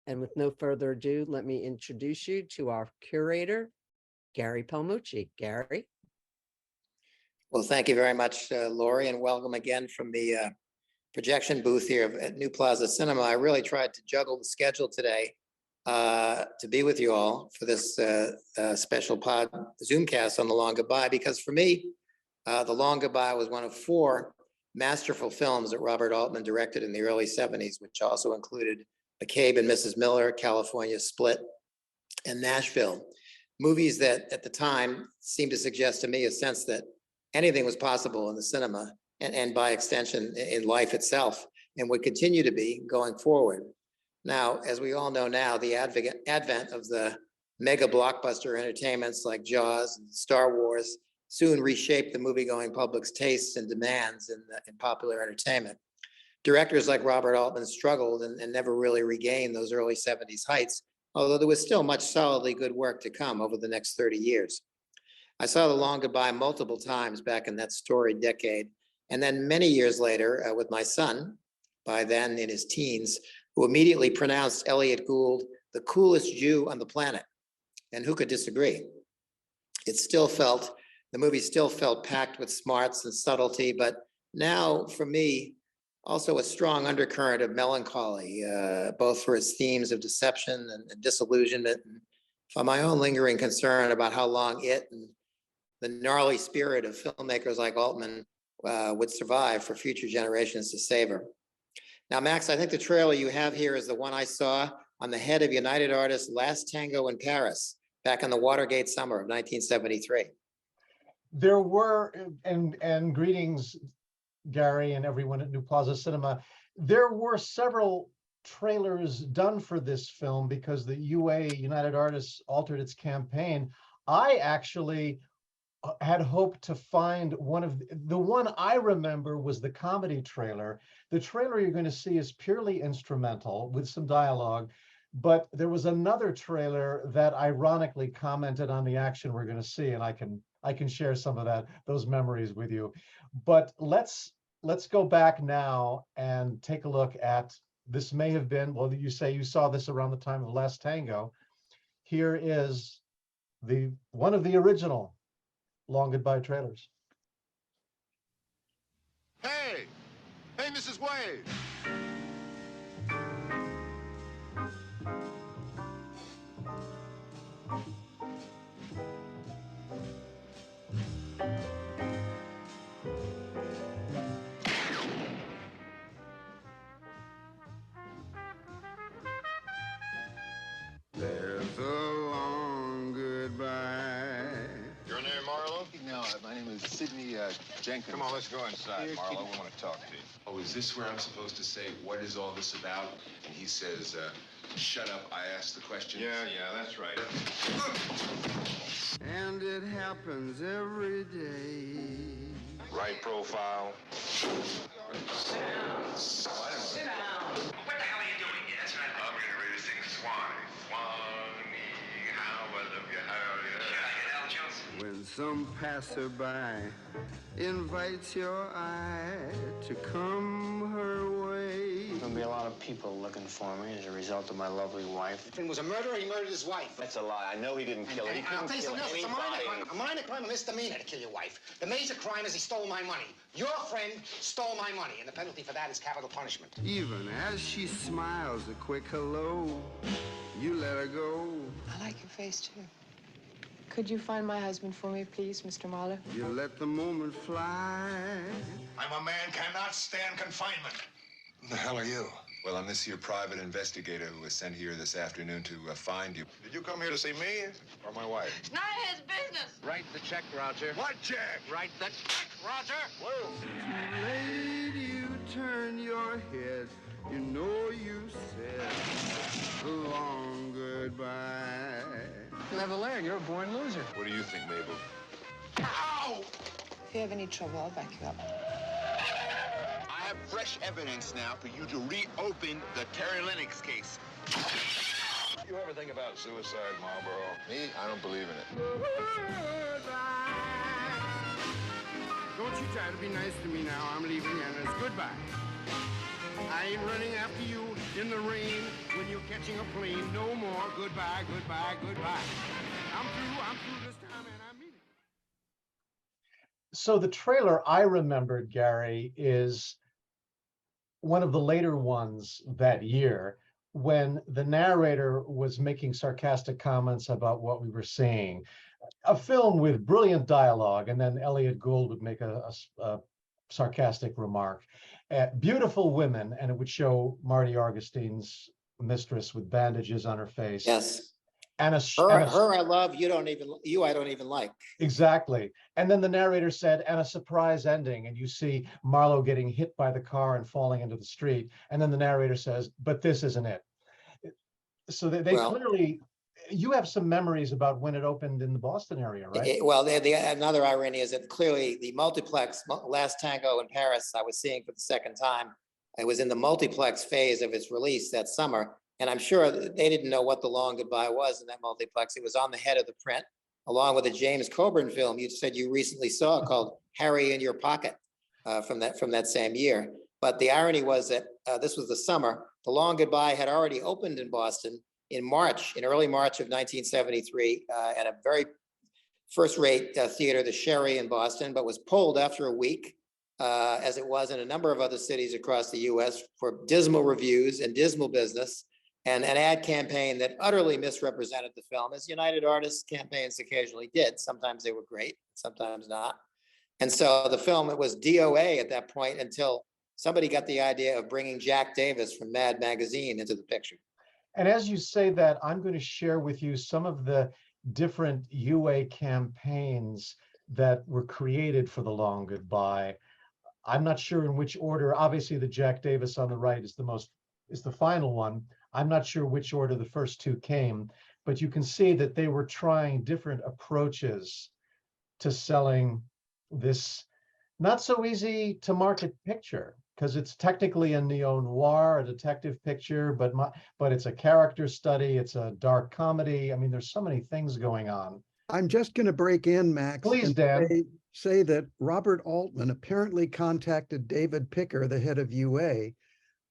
And with no further ado, let me introduce you to our curator, Gary Palmucci. Gary. Well, thank you very much, Lori, and welcome again from the projection booth here at New Plaza Cinema. I really tried to juggle the schedule today to be with you all for this special pod Zoomcast on The Long Goodbye, because for me, The Long Goodbye was one of 4 masterful films that Robert Altman directed in the early 70s, which also included McCabe and Mrs. Miller, California Split, and Nashville. Movies that at the time seemed to suggest to me a sense that anything was possible in the cinema and by extension in life itself, and would continue to be going forward. Now, as we all know now, the advent of the mega blockbuster entertainments like Jaws and Star Wars soon reshaped the movie-going public's tastes and demands in popular entertainment. Directors like Robert Altman struggled and never really regained those early 70s heights, although there was still much solidly good work to come over the next 30 years. I saw The Long Goodbye multiple times back in that storied decade, and then many years later with my son, by then in his teens, who immediately pronounced Elliot Gould the coolest Jew on the planet. And who could disagree? The movie still felt packed with smarts and subtlety, but now for me, also a strong undercurrent of melancholy, both for its themes of deception and disillusionment, and for my own lingering concern about how long it and the gnarly spirit of filmmakers like Altman would survive for future generations to savor. Now, Max, I think the trailer you have here is the one I saw on the head of United Artists' Last Tango in Paris back in the Watergate summer of 1973. There were, and greetings, Gary, and everyone at New Plaza Cinema. There were several trailers done for this film because the United Artists, altered its campaign. I actually had hoped to find the one I remember was the comedy trailer. The trailer you're going to see is purely instrumental with some dialogue, but there was another trailer that ironically commented on the action we're going to see, and I can share some of those memories with you. But let's go back now and take a look at this. May have been, well, you say you saw this around the time of Last Tango. Here is one of the original Long Goodbye trailers. Hey, Mrs. Wade. There's a long goodbye. Your name, Marlo? No, my name is Sidney Jenkins. Come on, let's go inside, Marlo. We want to talk to you. Oh, is this where I'm supposed to say, what is all this about? And he says, shut up, I asked the question. Yeah, that's right. And it happens every day. Right profile. Sit down. Sit down. What the hell are you doing here? That's right. I'm getting ready to sing Swanee. Swanee, how I love you, how you. Should I get Al Jolson? When some passerby invites your eye to come her way. There'll be a lot of people looking for me as a result of my lovely wife. If it was a murderer, he murdered his wife. That's a lie. I know he didn't kill her. He I'll couldn't tell you kill something else. It's anybody. a minor crime, a misdemeanor to kill your wife. The major crime is he stole my money. Your friend stole my money, and the penalty for that is capital punishment. Even as she smiles a quick hello, you let her go. I like your face, too. Could you find my husband for me, please, Mr. Marlowe? You let the moment fly. I'm a man cannot stand confinement. Who the hell are you? Well, I'm this here private investigator who was sent here this afternoon to find you. Did you come here to see me or my wife? It's none of his business. Write the check, Roger. What check? Write the check, Roger. Whoa. Late you turn your head. You know you said a long goodbye. You'll never learn. You're a born loser. What do you think, Mabel? Ow! If you have any trouble, I'll back you up. I have fresh evidence now for you to reopen the Terry Lennox case. You ever think about suicide, Marlboro? Me? I don't believe in it. Don't you try to be nice to me now. I'm leaving, and it's goodbye. I ain't running after you in the rain when you're catching a plane. No more. Goodbye, goodbye, goodbye. I'm through this time, and I mean it. So the trailer I remembered, Gary, is one of the later ones that year when the narrator was making sarcastic comments about what we were seeing. A film with brilliant dialogue, and then Elliot Gould would make a sarcastic remark. Beautiful women, and it would show Marty Augustine's mistress with bandages on her face. Yes. And Her I love, you I don't even like. Exactly. And then the narrator said, and a surprise ending. And you see Marlowe getting hit by the car and falling into the street. And then the narrator says, but this isn't it. So they clearly, you have some memories about when it opened in the Boston area, right? Another irony is that clearly the multiplex, Last Tango in Paris, I was seeing for the second time. It was in the multiplex phase of its release that summer. And I'm sure they didn't know what The Long Goodbye was in that multiplex. It was on the head of the print, along with a James Coburn film you said you recently saw called Harry in Your Pocket from that same year. But the irony was that this was the summer. The Long Goodbye had already opened in Boston in early March of 1973 at a very first-rate theater, the Sherry in Boston, but was pulled after a week, as it was in a number of other cities across the U.S. for dismal reviews and dismal business. And an ad campaign that utterly misrepresented the film, as United Artists campaigns occasionally did. Sometimes they were great, sometimes not. And so the film, it was DOA at that point until somebody got the idea of bringing Jack Davis from Mad Magazine into the picture. And as you say that, I'm going to share with you some of the different UA campaigns that were created for The Long Goodbye. I'm not sure in which order. Obviously, the Jack Davis on the right is the final one. I'm not sure which order the first two came, but you can see that they were trying different approaches to selling this not so easy to market picture, because it's technically a neo-noir, a detective picture, but it's a character study, it's a dark comedy. I mean, there's so many things going on. I'm just going to break in, Max. Please, and Dan. Say that Robert Altman apparently contacted David Picker, the head of UA,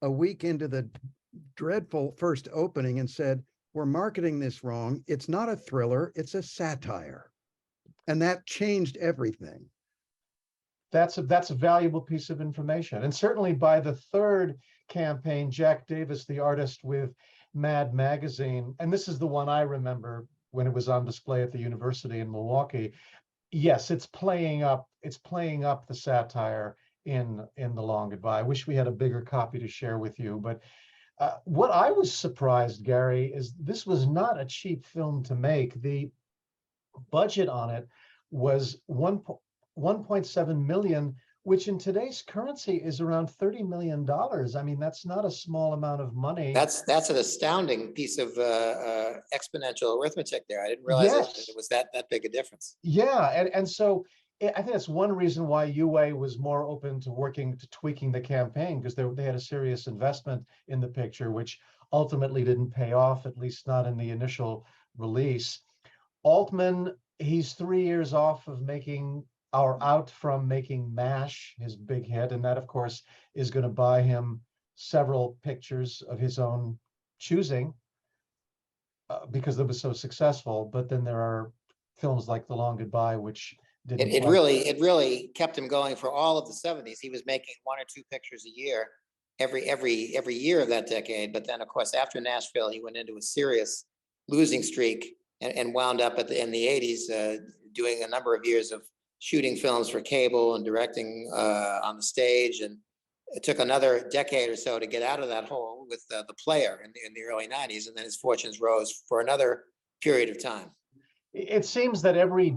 a week into the dreadful first opening and said, we're marketing this wrong. It's not a thriller, it's a satire. And that changed everything. That's a valuable piece of information. And certainly by the third campaign, Jack Davis, the artist with Mad Magazine, and this is the one I remember when it was on display at the university in Milwaukee. Yes, it's playing up the satire in The Long Goodbye. I wish we had a bigger copy to share with you, but what I was surprised, Gary, is this was not a cheap film to make. The budget on it was 1.7 million, which in today's currency is around $30 million. I mean, that's not a small amount of money. That's an astounding piece of exponential arithmetic there. I didn't realize it was that big a difference. Yeah, and so I think that's one reason why UA was more open to tweaking the campaign, because they had a serious investment in the picture, which ultimately didn't pay off, at least not in the initial release. Altman, he's 3 years off of out from making MASH, his big hit, and that, of course, is going to buy him several pictures of his own choosing because it was so successful. But then there are films like The Long Goodbye, which didn't. It really kept him going for all of the 70s. He was making 1 or 2 pictures a year every year of that decade. But then, of course, after Nashville, he went into a serious losing streak and wound up in the 80s doing a number of years of shooting films for cable and directing on the stage. And it took another decade or so to get out of that hole with The Player in the early 90s. And then his fortunes rose for another period of time. It seems that every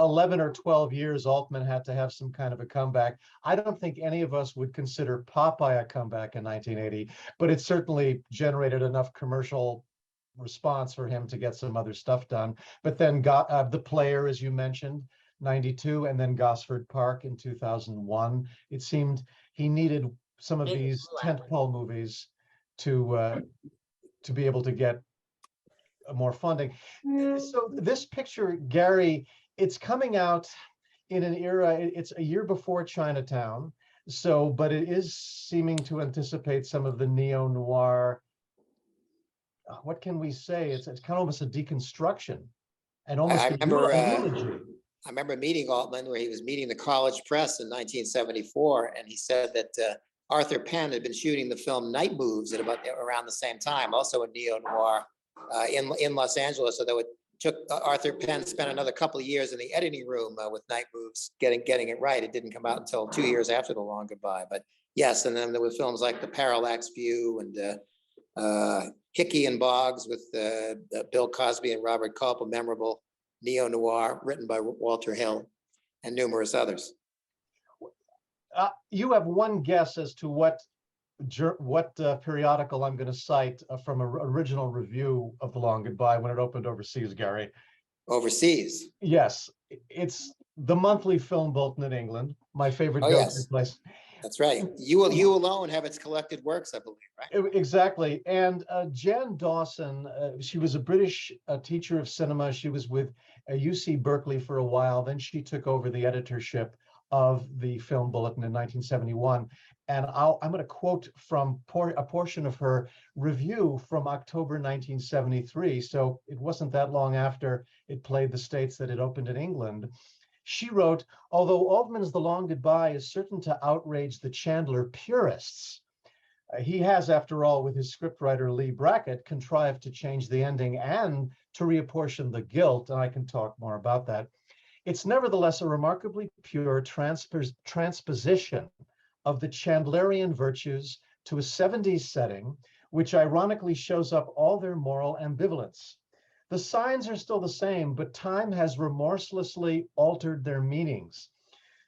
11 or 12 years, Altman had to have some kind of a comeback. I don't think any of us would consider Popeye a comeback in 1980, but it certainly generated enough commercial response for him to get some other stuff done. But then The Player, as you mentioned, 92, and then Gosford Park in 2001. It seemed he needed some of these tentpole movies to be able to get more funding. So this picture, Gary, it's coming out in an era, it's a year before Chinatown. So, but it is seeming to anticipate some of the neo-noir. What can we say? It's kind of almost a deconstruction and almost I a remember, eulogy. I remember meeting Altman where he was meeting the college press in 1974, and he said that Arthur Penn had been shooting the film Night Moves at about around the same time, also a neo-noir in Los Angeles. So it took Arthur Penn spent another couple of years in the editing room with Night Moves, getting it right. It didn't come out until 2 years after The Long Goodbye. But yes, and then there were films like The Parallax View and Hickey and Boggs with Bill Cosby and Robert Culp, a memorable neo-noir written by Walter Hill, and numerous others. You have one guess as to what periodical I'm going to cite from an original review of The Long Goodbye when it opened overseas, Gary. Overseas? Yes, it's the Monthly Film Bulletin in England, my favorite go-to place. That's right. You alone have its collected works, I believe, right? Exactly. And Jan Dawson, she was a British teacher of cinema. She was with UC Berkeley for a while. Then she took over the editorship of the Film Bulletin in 1971. And I'm going to quote from a portion of her review from October 1973. So it wasn't that long after it played the States that it opened in England. She wrote, although Altman's The Long Goodbye is certain to outrage the Chandler purists, he has, after all, with his scriptwriter Lee Brackett, contrived to change the ending and to reapportion the guilt, and I can talk more about that. It's nevertheless a remarkably pure transposition of the Chandlerian virtues to a 70s setting, which ironically shows up all their moral ambivalence. The signs are still the same, but time has remorselessly altered their meanings.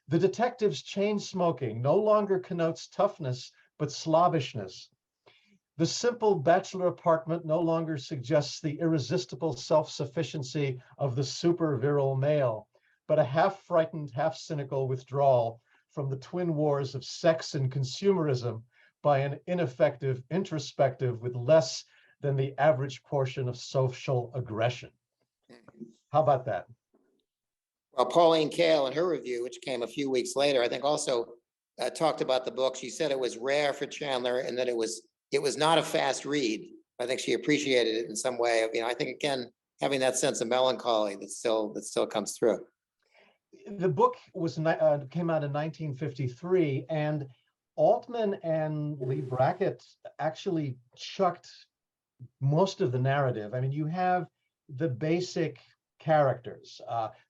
The detective's chain smoking no longer connotes toughness, but slobbishness. The simple bachelor apartment no longer suggests the irresistible self-sufficiency of the super virile male, but a half-frightened, half-cynical withdrawal from the twin wars of sex and consumerism by an ineffective introspective with less than the average portion of social aggression. How about that? Well, Pauline Kael in her review, which came a few weeks later, I think also talked about the book. She said it was rare for Chandler and that it was not a fast read. I think she appreciated it in some way. I think, again, having that sense of melancholy that still comes through. The book came out in 1953, and Altman and Lee Brackett actually chucked most of the narrative. I mean, you have the basic characters,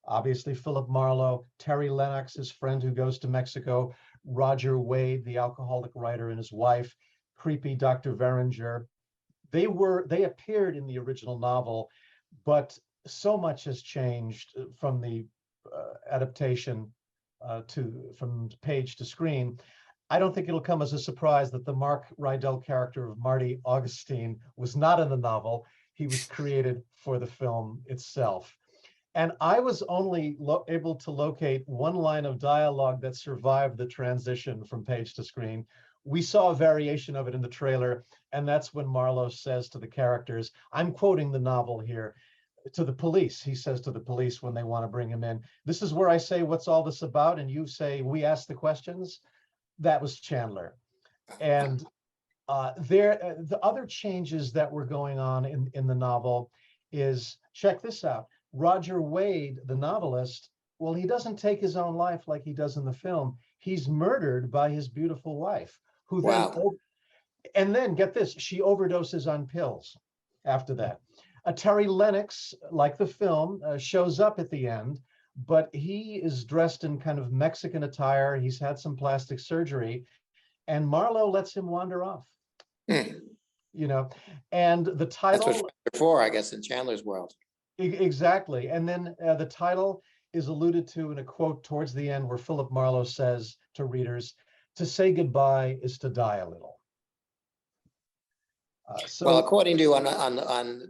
obviously Philip Marlowe, Terry Lennox, his friend who goes to Mexico, Roger Wade, the alcoholic writer, and his wife, creepy Dr. Veringer. They appeared in the original novel, but so much has changed from the adaptation from page to screen. I don't think it'll come as a surprise that the Mark Rydell character of Marty Augustine was not in the novel. He was created for the film itself. And I was only able to locate one line of dialogue that survived the transition from page to screen. We saw a variation of it in the trailer, and that's when Marlowe says to the characters, I'm quoting the novel here, to the police. He says to the police when they want to bring him in, this is where I say, what's all this about? And you say, we ask the questions. That was Chandler. And the other changes that were going on in the novel is, check this out. Roger Wade, the novelist, well, he doesn't take his own life like he does in the film. He's murdered by his beautiful wife, who and then get this, she overdoses on pills after that. Terry Lennox, like the film, shows up at the end, but he is dressed in kind of Mexican attire. He's had some plastic surgery, and Marlowe lets him wander off. And the title. That's what before, I guess, in Chandler's world. Exactly. And then the title is alluded to in a quote towards the end where Philip Marlowe says to readers, to say goodbye is to die a little. Well, according to on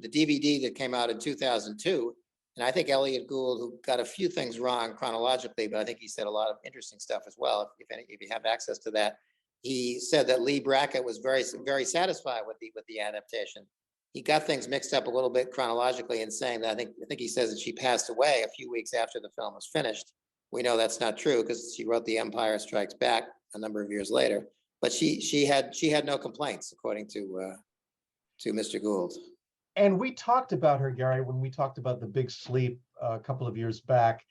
the DVD that came out in 2002, and I think Elliot Gould, who got a few things wrong chronologically, but I think he said a lot of interesting stuff as well. If you have access to that, he said that Lee Brackett was very satisfied with the adaptation. He got things mixed up a little bit chronologically in saying that I think he says that she passed away a few weeks after the film was finished. We know that's not true because she wrote The Empire Strikes Back a number of years later. But she had no complaints, according to Mr. Gould. And we talked about her, Gary, when we talked about The Big Sleep a couple of years back.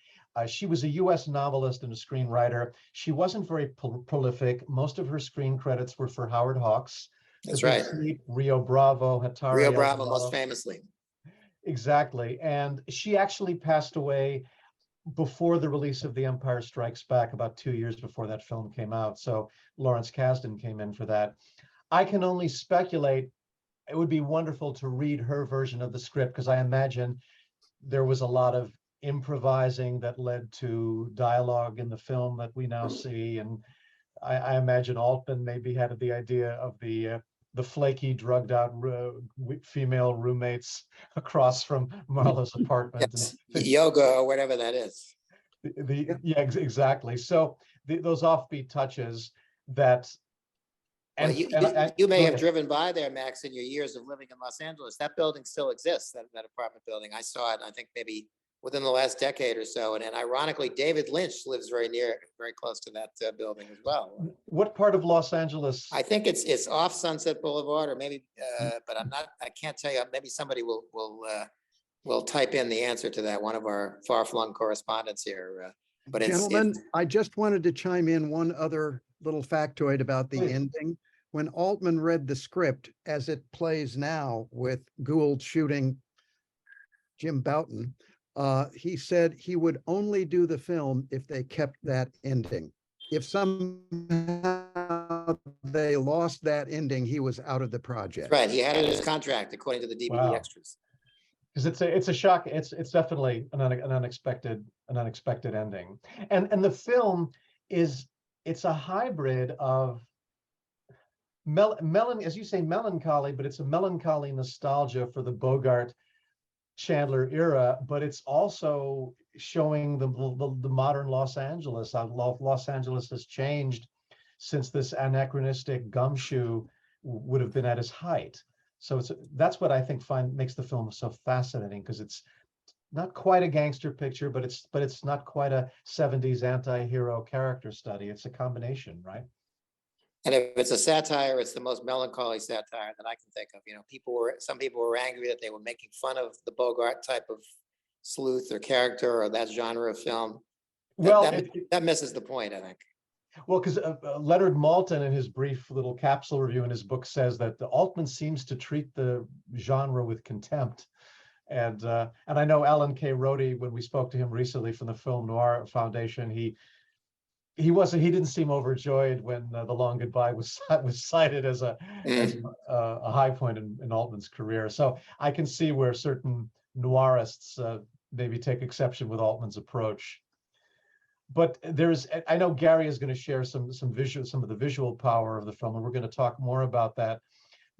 She was a U.S. novelist and a screenwriter. She wasn't very prolific. Most of her screen credits were for Howard Hawks. That's The Big right. Sleep, Rio Bravo, Hatari. Rio Bravo, Alvarado. most famously. Exactly. And she actually passed away before the release of The Empire Strikes Back, about 2 years before that film came out. So Lawrence Kasdan came in for that. I can only speculate. It would be wonderful to read her version of the script, because I imagine there was a lot of improvising that led to dialogue in the film that we now see. And I imagine Altman maybe had the idea of the flaky, drugged out female roommates across from Marlowe's apartment. Yes. Yoga or whatever that is. Yeah, exactly. So those offbeat touches that. Well, And you may have driven by there, Max, in your years of living in Los Angeles. That building still exists, that apartment building. I saw it, I think maybe within the last decade or so. And ironically, David Lynch lives very close to that building as well. What part of Los Angeles? I think it's off Sunset Boulevard, or maybe, but I can't tell you. Maybe somebody will type in the answer to that, one of our far-flung correspondents here. But Gentlemen, I just wanted to chime in one other little factoid about the Please. ending. When Altman read the script as it plays now with Gould shooting Jim Bouton, he said he would only do the film if they kept that ending. If somehow they lost that ending, he was out of the project. Right, he had it in his contract, according to the DVD Wow. extras. Because it's a shock. It's definitely an unexpected ending. And the film it's a hybrid of as you say, melancholy, but it's a melancholy nostalgia for the Bogart Chandler era, but it's also showing the modern Los Angeles. How Los Angeles has changed since this anachronistic gumshoe would have been at his height. So that's what I think makes the film so fascinating, because it's not quite a gangster picture, but it's not quite a 70s anti-hero character study. It's a combination, right? And if it's a satire, it's the most melancholy satire that I can think of. You know, some people were angry that they were making fun of the Bogart type of sleuth or character or that genre of film. That misses the point, I think. Well, because Leonard Maltin, in his brief little capsule review in his book, says that the Altman seems to treat the genre with contempt. And I know Alan K. Rody, when we spoke to him recently from the Film Noir Foundation, he didn't seem overjoyed when The Long Goodbye was cited as a high point in Altman's career. So I can see where certain noirists maybe take exception with Altman's approach. But I know Gary is going to share some of the visual power of the film, and we're going to talk more about that.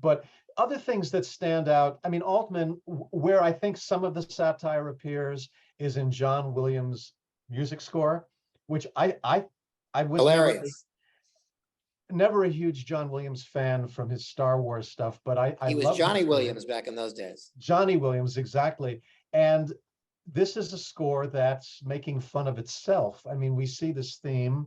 But other things that stand out, I mean, Altman, where I think some of the satire appears is in John Williams' music score, which I was hilarious. Never a huge John Williams fan from his Star Wars stuff, but he was Johnny Williams back in those days. Johnny Williams, exactly. And this is a score that's making fun of itself. I mean, we see this theme.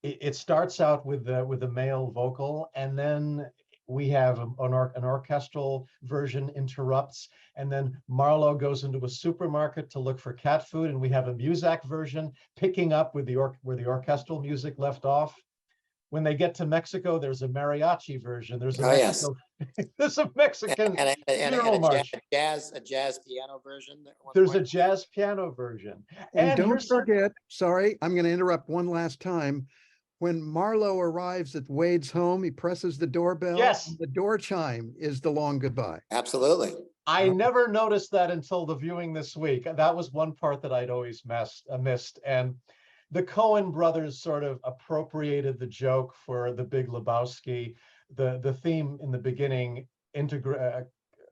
It starts out with a male vocal, and then we have an orchestral version interrupts, and then Marlowe goes into a supermarket to look for cat food, and we have a Muzak version picking up with where the orchestral music left off. When they get to Mexico, there's a mariachi version. There's a there's a Mexican funeral march. A jazz piano version. There's a jazz piano version. And don't forget, sorry, I'm going to interrupt one last time. When Marlowe arrives at Wade's home, he presses the doorbell. Yes. The door chime is The Long Goodbye. Absolutely. I never noticed that until the viewing this week. That was one part that I'd always missed. And the Coen brothers sort of appropriated the joke for The Big Lebowski. The theme in the beginning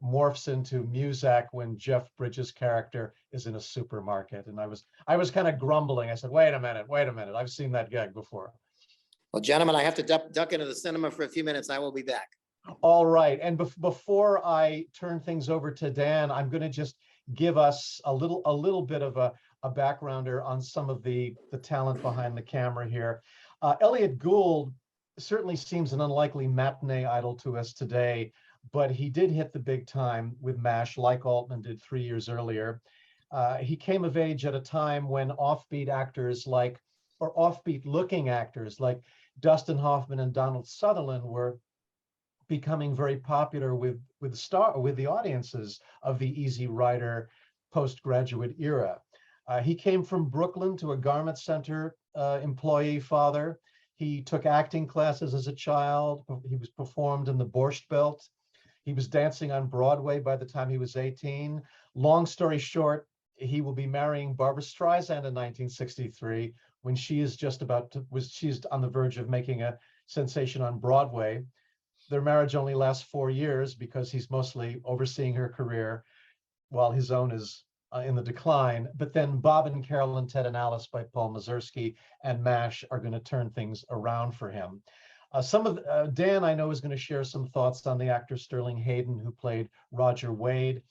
morphs into Muzak when Jeff Bridges' character is in a supermarket. And I was kind of grumbling. I said, wait a minute. I've seen that gag before. Well, gentlemen, I have to duck into the cinema for a few minutes. I will be back. All right. And before I turn things over to Dan, I'm going to just give us a little bit of a backgrounder on some of the talent behind the camera here. Elliot Gould certainly seems an unlikely matinee idol to us today, but he did hit the big time with MASH like Altman did 3 years earlier. He came of age at a time when offbeat looking actors like Dustin Hoffman and Donald Sutherland were becoming very popular with the audiences of the Easy Rider postgraduate era. He came from Brooklyn to a garment center employee father. He took acting classes as a child. He was performed in the Borscht Belt. He was dancing on Broadway by the time he was 18. Long story short, he will be marrying Barbra Streisand in 1963 when she is she's on the verge of making a sensation on Broadway. Their marriage only lasts 4 years because he's mostly overseeing her career while his own is in the decline. But then Bob and Carol and Ted and Alice by Paul Mazursky and MASH are going to turn things around for him. Dan, I know, is going to share some thoughts on the actor Sterling Hayden, who played Roger Wade.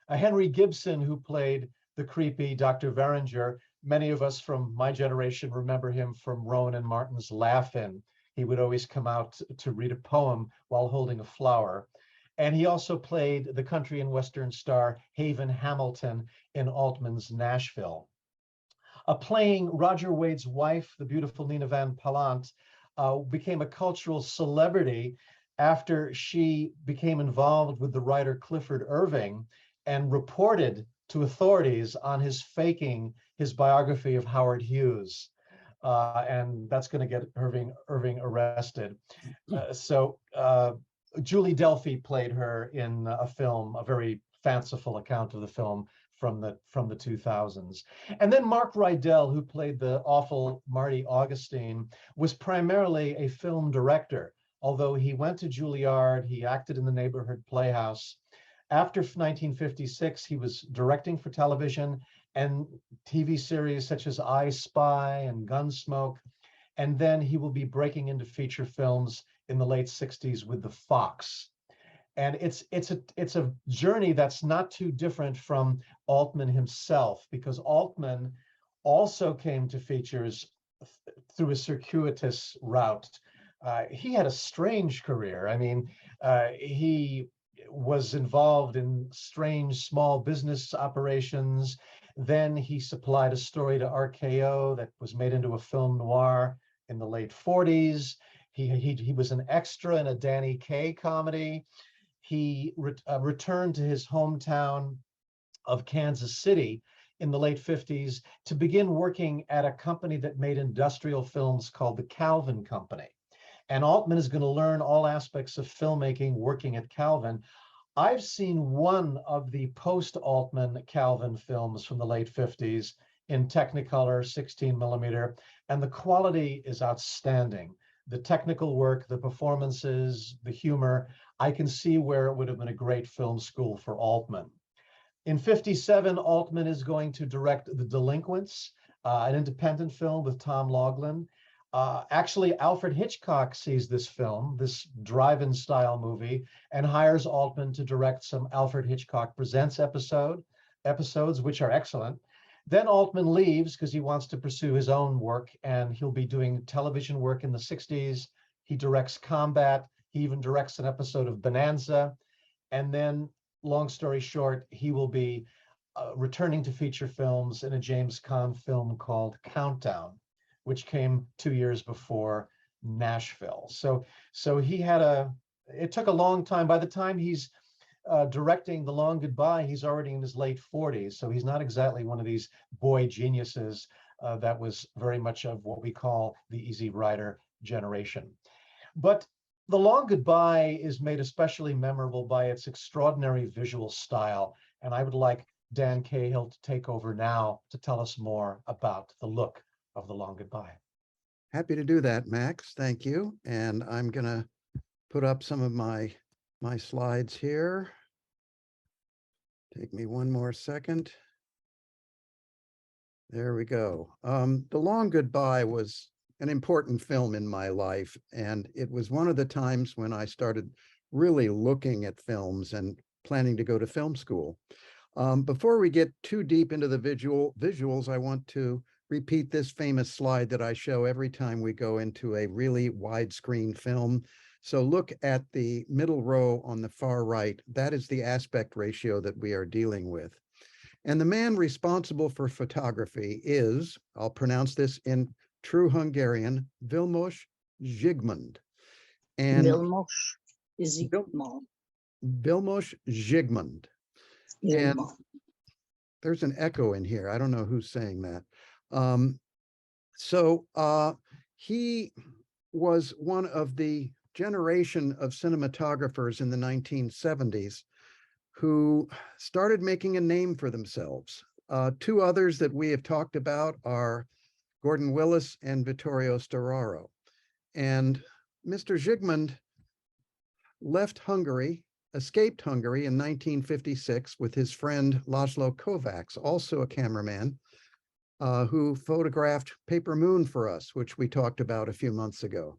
Henry Gibson, who played the creepy Dr. Veringer. Many of us from my generation remember him from Rowan and Martin's Laugh-In. He would always come out to read a poem while holding a flower. And he also played the country and western star Haven Hamilton in Altman's Nashville. Playing Roger Wade's wife, the beautiful Nina Van Pallant, became a cultural celebrity after she became involved with the writer Clifford Irving and reported to authorities on his faking his biography of Howard Hughes. And that's going to get Irving arrested. Julie Delpy played her in a film, a very fanciful account of the film from the 2000s. And then Mark Rydell, who played the awful Marty Augustine, was primarily a film director. Although he went to Juilliard, he acted in the Neighborhood Playhouse. After 1956, he was directing for television and TV series such as I Spy and Gunsmoke. And then he will be breaking into feature films in the late 60s with The Fox. And it's a journey that's not too different from Altman himself, because Altman also came to features through a circuitous route. He had a strange career. I mean, he was involved in strange small business operations. Then he supplied a story to RKO that was made into a film noir in the late 40s. He was an extra in a Danny Kaye comedy. He returned to his hometown of Kansas City in the late 50s to begin working at a company that made industrial films called the Calvin Company. And Altman is going to learn all aspects of filmmaking working at Calvin. I've seen one of the post-Altman Calvin films from the late 50s in Technicolor 16 millimeter, and the quality is outstanding. The technical work, the performances, the humor, I can see where it would have been a great film school for Altman. In 57, Altman is going to direct The Delinquents, an independent film with Tom Laughlin. Actually, Alfred Hitchcock sees this film, this drive-in style movie, and hires Altman to direct some Alfred Hitchcock Presents episodes, which are excellent. Then Altman leaves because he wants to pursue his own work, and he'll be doing television work in the 60s. He directs Combat. He even directs an episode of Bonanza. And then, long story short, he will be returning to feature films in a James Caan film called Countdown, which came 2 years before Nashville. So he had it took a long time. By the time he's directing The Long Goodbye, he's already in his late 40s. So he's not exactly one of these boy geniuses that was very much of what we call the Easy Rider generation. But The Long Goodbye is made especially memorable by its extraordinary visual style. And I would like Dan Cahill to take over now to tell us more about the look of The Long Goodbye. Happy to do that, Max. Thank you. And I'm going to put up some of my slides here. Take me one more second. There we go. The Long Goodbye was an important film in my life, and it was one of the times when I started really looking at films and planning to go to film school. Before we get too deep into the visuals, I want to repeat this famous slide that I show every time we go into a really widescreen film. So look at the middle row on the far right. That is the aspect ratio that we are dealing with. And the man responsible for photography is, I'll pronounce this in true Hungarian, Vilmos Zsigmond. And Vilmos Zsigmond. Vilmos Zsigmond. And there's an echo in here. I don't know who's saying that. He was one of the generation of cinematographers in the 1970s who started making a name for themselves. Two others that we have talked about are Gordon Willis and Vittorio Storaro. And Mr. Zsigmond left Hungary, escaped Hungary in 1956 with his friend Laszlo Kovacs, also a cameraman, who photographed Paper Moon for us, which we talked about a few months ago.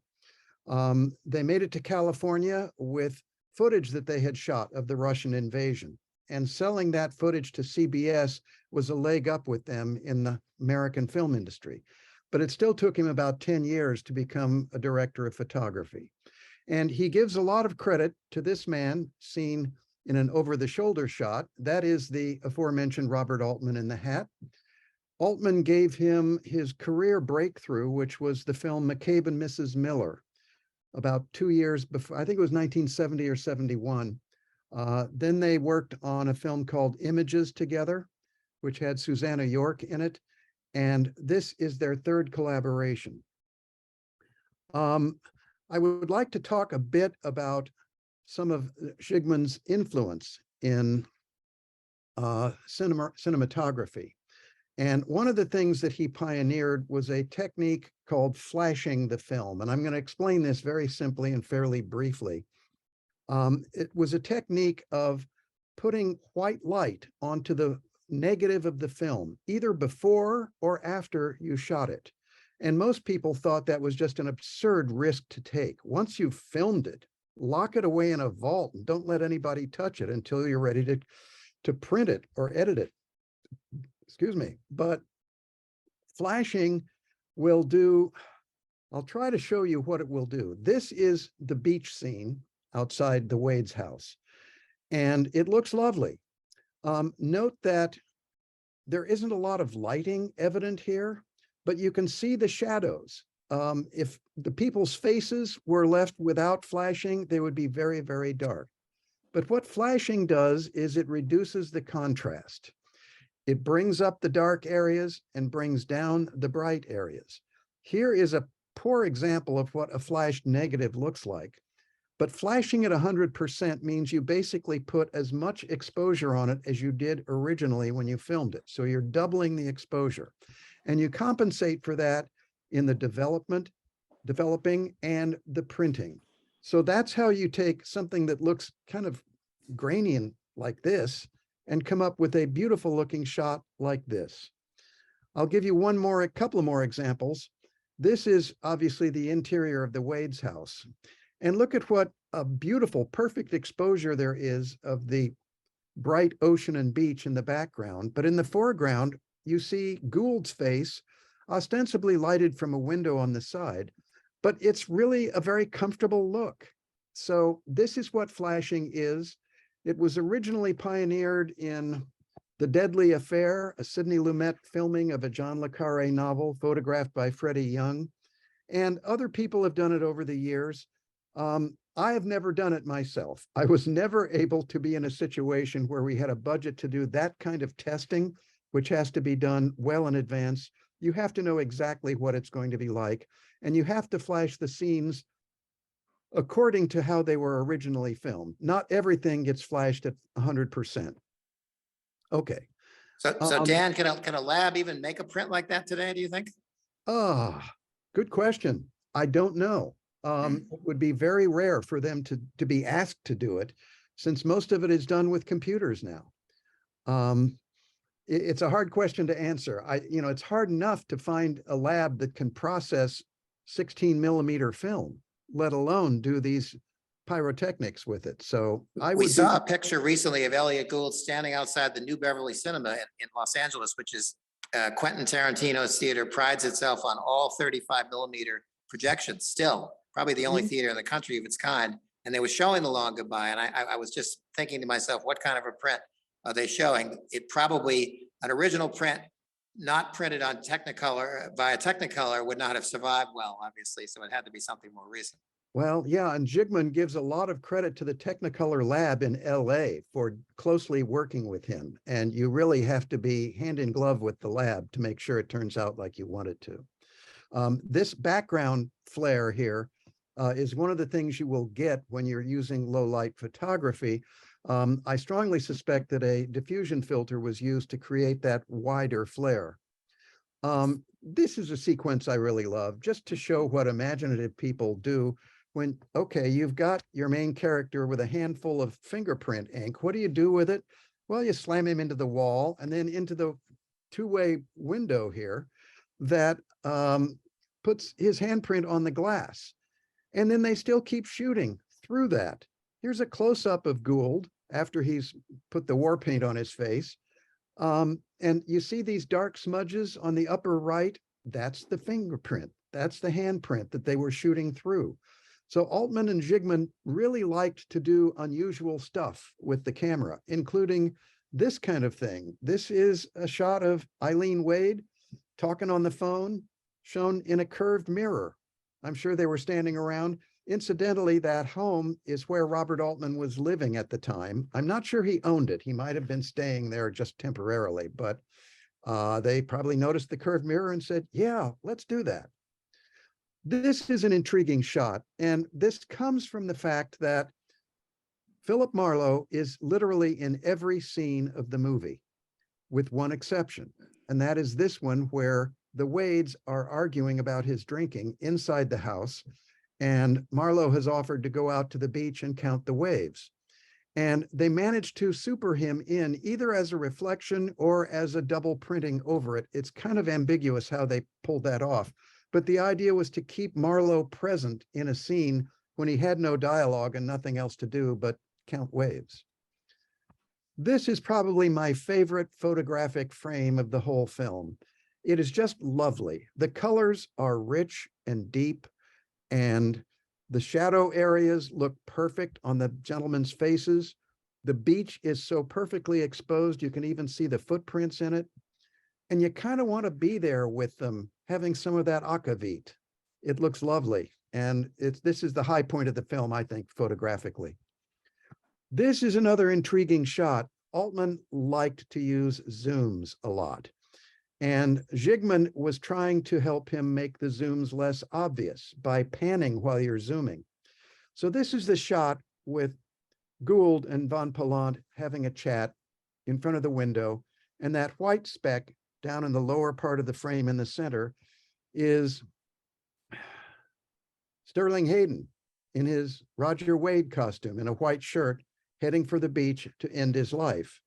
They made it to California with footage that they had shot of the Russian invasion, and selling that footage to CBS was a leg up with them in the American film industry. But it still took him about 10 years to become a director of photography. And he gives a lot of credit to this man seen in an over-the-shoulder shot. That is the aforementioned Robert Altman in the hat. Altman gave him his career breakthrough, which was the film McCabe and Mrs. Miller, about 2 years before, I think it was 1970 or 71. Then they worked on a film called Images together, which had Susanna York in it. And this is their third collaboration. I would like to talk a bit about some of Zsigmond's influence in cinematography. And one of the things that he pioneered was a technique called flashing the film. And I'm going to explain this very simply and fairly briefly. It was a technique of putting white light onto the negative of the film, either before or after you shot it. And most people thought that was just an absurd risk to take. Once you've filmed it, lock it away in a vault and don't let anybody touch it until you're ready to print it or edit it. Excuse me. But flashing will do, I'll try to show you what it will do. This is the beach scene outside the Wade's house, and it looks lovely. Note that there isn't a lot of lighting evident here, but you can see the shadows. If the people's faces were left without flashing, they would be very, very dark. But what flashing does is it reduces the contrast. It brings up the dark areas and brings down the bright areas. Here is a poor example of what a flashed negative looks like. But flashing at 100% means you basically put as much exposure on it as you did originally when you filmed it. So you're doubling the exposure. And you compensate for that in the developing, and the printing. So that's how you take something that looks kind of grainy and like this and come up with a beautiful looking shot like this. I'll give you a couple more examples. This is obviously the interior of the Wade's house. And look at what a beautiful, perfect exposure there is of the bright ocean and beach in the background. But in the foreground, you see Gould's face, ostensibly lighted from a window on the side, but it's really a very comfortable look. So this is what flashing is. It was originally pioneered in The Deadly Affair, a Sidney Lumet filming of a John le Carré novel photographed by Freddie Young. And other people have done it over the years. I have never done it myself. I was never able to be in a situation where we had a budget to do that kind of testing, which has to be done well in advance. You have to know exactly what it's going to be like, and you have to flash the scenes according to how they were originally filmed. Not everything gets flashed at 100%. Okay. So Dan, can a lab even make a print like that today, do you think? Good question. I don't know. It would be very rare for them to be asked to do it, since most of it is done with computers now. It's a hard question to answer. It's hard enough to find a lab that can process 16 millimeter film, let alone do these pyrotechnics with it. So we saw a picture recently of Elliot Gould standing outside the New Beverly Cinema in Los Angeles, which is Quentin Tarantino's theater prides itself on all 35mm projections still, probably the only theater in the country of its kind. And they were showing The Long Goodbye. And I was just thinking to myself, what kind of a print are they showing? It probably, an original print, not printed on Technicolor, by a Technicolor, would not have survived well, obviously. So it had to be something more recent. Well, yeah, and Jigman gives a lot of credit to the Technicolor lab in LA for closely working with him. And you really have to be hand in glove with the lab to make sure it turns out like you want it to. This background flare here is one of the things you will get when you're using low light photography. I strongly suspect that a diffusion filter was used to create that wider flare. This is a sequence I really love, just to show what imaginative people do when, okay, you've got your main character with a handful of fingerprint ink. What do you do with it? Well, you slam him into the wall and then into the two-way window here that puts his handprint on the glass. And then they still keep shooting through that. Here's a close-up of Gould after he's put the war paint on his face. And you see these dark smudges on the upper right. That's the fingerprint. That's the handprint that they were shooting through. So Altman and Jigman really liked to do unusual stuff with the camera, including this kind of thing. This is a shot of Eileen Wade talking on the phone, shown in a curved mirror. I'm sure they were standing around. Incidentally, that home is where Robert Altman was living at the time. I'm not sure he owned it. He might have been staying there just temporarily, but they probably noticed the curved mirror and said, yeah, let's do that. This is an intriguing shot, and this comes from the fact that Philip Marlowe is literally in every scene of the movie, with one exception, and that is this one where the Wades are arguing about his drinking inside the house, and Marlowe has offered to go out to the beach and count the waves. And they managed to super him in either as a reflection or as a double printing over it. It's kind of ambiguous how they pulled that off. But the idea was to keep Marlowe present in a scene when he had no dialogue and nothing else to do but count waves. This is probably my favorite photographic frame of the whole film. It is just lovely. The colors are rich and deep, and the shadow areas look perfect on the gentlemen's faces. The beach is so perfectly exposed, you can even see the footprints in it. And you kind of want to be there with them, having some of that akavit. It looks lovely. And this is the high point of the film, I think, photographically. This is another intriguing shot. Altman liked to use zooms a lot. And Jigman was trying to help him make the zooms less obvious by panning while you're zooming. So this is the shot with Gould and Van Pallant having a chat in front of the window, and that white speck down in the lower part of the frame in the center is Sterling Hayden in his Roger Wade costume in a white shirt, heading for the beach to end his life.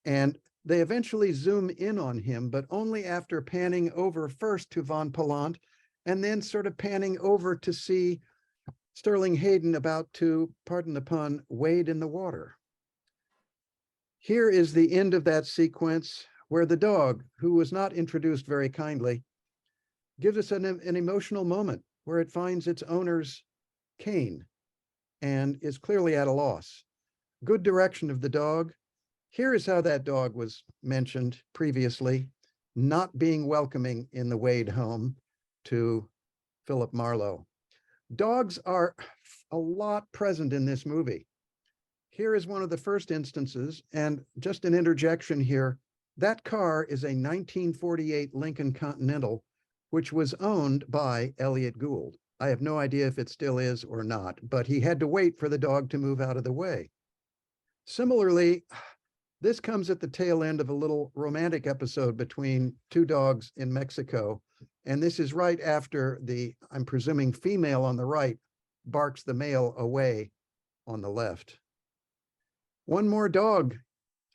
And they eventually zoom in on him, but only after panning over first to Van Pallant and then sort of panning over to see Sterling Hayden about to, pardon the pun, wade in the water. Here is the end of that sequence where the dog, who was not introduced very kindly, gives us an emotional moment where it finds its owner's cane and is clearly at a loss. Good direction of the dog. Here is how that dog was mentioned previously, not being welcoming in the Wade home to Philip Marlowe. Dogs are a lot present in this movie. Here is one of the first instances, and just an interjection here. That car is a 1948 Lincoln Continental, which was owned by Elliott Gould. I have no idea if it still is or not, but he had to wait for the dog to move out of the way. Similarly, this comes at the tail end of a little romantic episode between two dogs in Mexico. And this is right after the, I'm presuming, female on the right barks the male away on the left. One more dog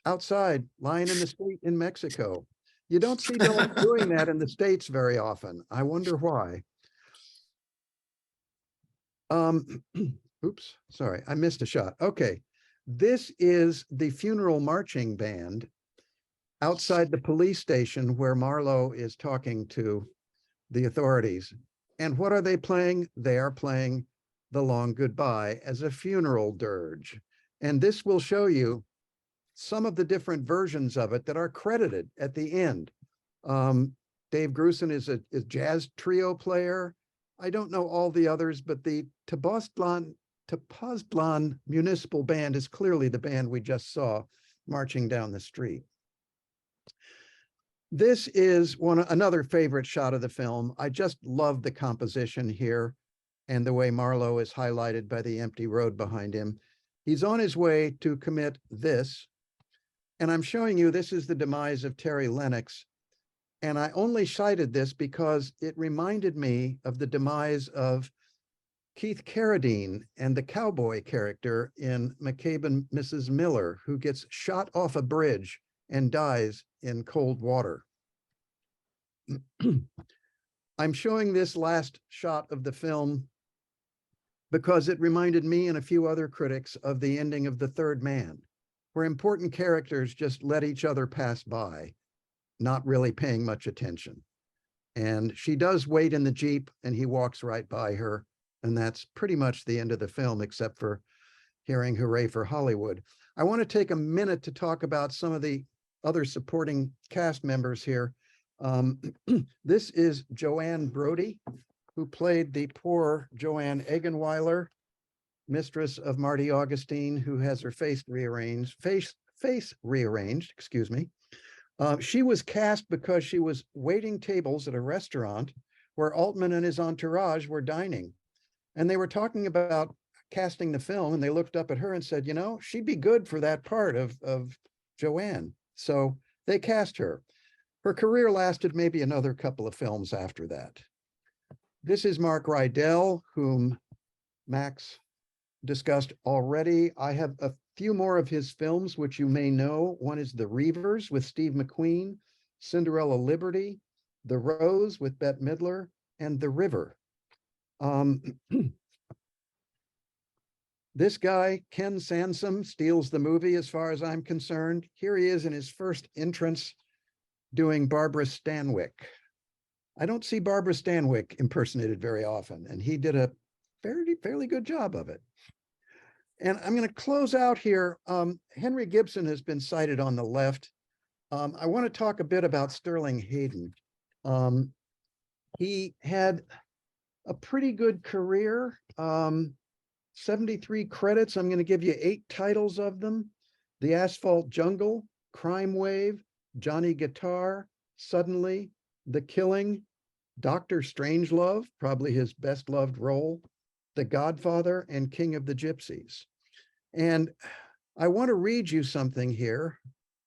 outside, lying in the street in Mexico. You don't see dogs doing that in the States very often. I wonder why. Oops, sorry, I missed a shot. Okay, this is the funeral marching band outside the police station where Marlowe is talking to the authorities. And what are they playing? They are playing The Long Goodbye as a funeral dirge. And this will show you some of the different versions of it that are credited at the end. Dave Grusin is a jazz trio player. I don't know all the others, but the Tepoztlan Municipal Band is clearly the band we just saw marching down the street. This is another favorite shot of the film. I just love the composition here and the way Marlowe is highlighted by the empty road behind him. He's on his way to commit this. And I'm showing you, this is the demise of Terry Lennox. And I only cited this because it reminded me of the demise of Keith Carradine and the cowboy character in McCabe and Mrs. Miller, who gets shot off a bridge and dies in cold water. I'm showing this last shot of the film because it reminded me and a few other critics of the ending of The Third Man, where important characters just let each other pass by, not really paying much attention. And she does wait in the Jeep and he walks right by her. And that's pretty much the end of the film, except for hearing Hooray for Hollywood. I want to take a minute to talk about some of the other supporting cast members here. This is Joanne Brody, who played the poor Joanne Eggenweiler, mistress of Marty Augustine, who has her face rearranged, excuse me. She was cast because she was waiting tables at a restaurant where Altman and his entourage were dining. And they were talking about casting the film, and they looked up at her and said, you know, she'd be good for that part of Joanne. So they cast her. Her career lasted maybe another couple of films after that. This is Mark Rydell, whom Max discussed already. I have a few more of his films, which you may know. One is The Reivers with Steve McQueen, Cinderella Liberty, The Rose with Bette Midler, and The River. This guy, Ken Sansom, steals the movie as far as I'm concerned. Here he is in his first entrance doing Barbara Stanwyck. I don't see Barbara Stanwyck impersonated very often, and he did a fairly good job of it. And I'm going to close out here. Henry Gibson has been cited on the left. I want to talk a bit about Sterling Hayden. He had a pretty good career, 73 credits. I'm going to give you 8 titles of them: The Asphalt Jungle, Crime Wave, Johnny Guitar, Suddenly, The Killing, Dr. Strangelove, probably his best loved role, The Godfather, and King of the Gypsies. And I want to read you something here.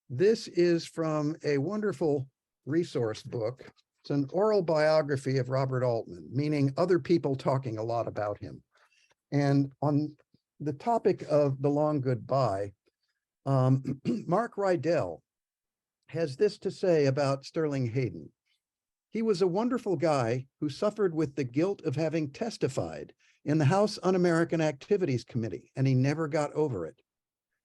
This is from a wonderful resource book. It's an oral biography of Robert Altman, meaning other people talking a lot about him. And on the topic of The Long Goodbye, Mark Rydell has this to say about Sterling Hayden. He was a wonderful guy who suffered with the guilt of having testified in the House Un-American Activities Committee, and he never got over it.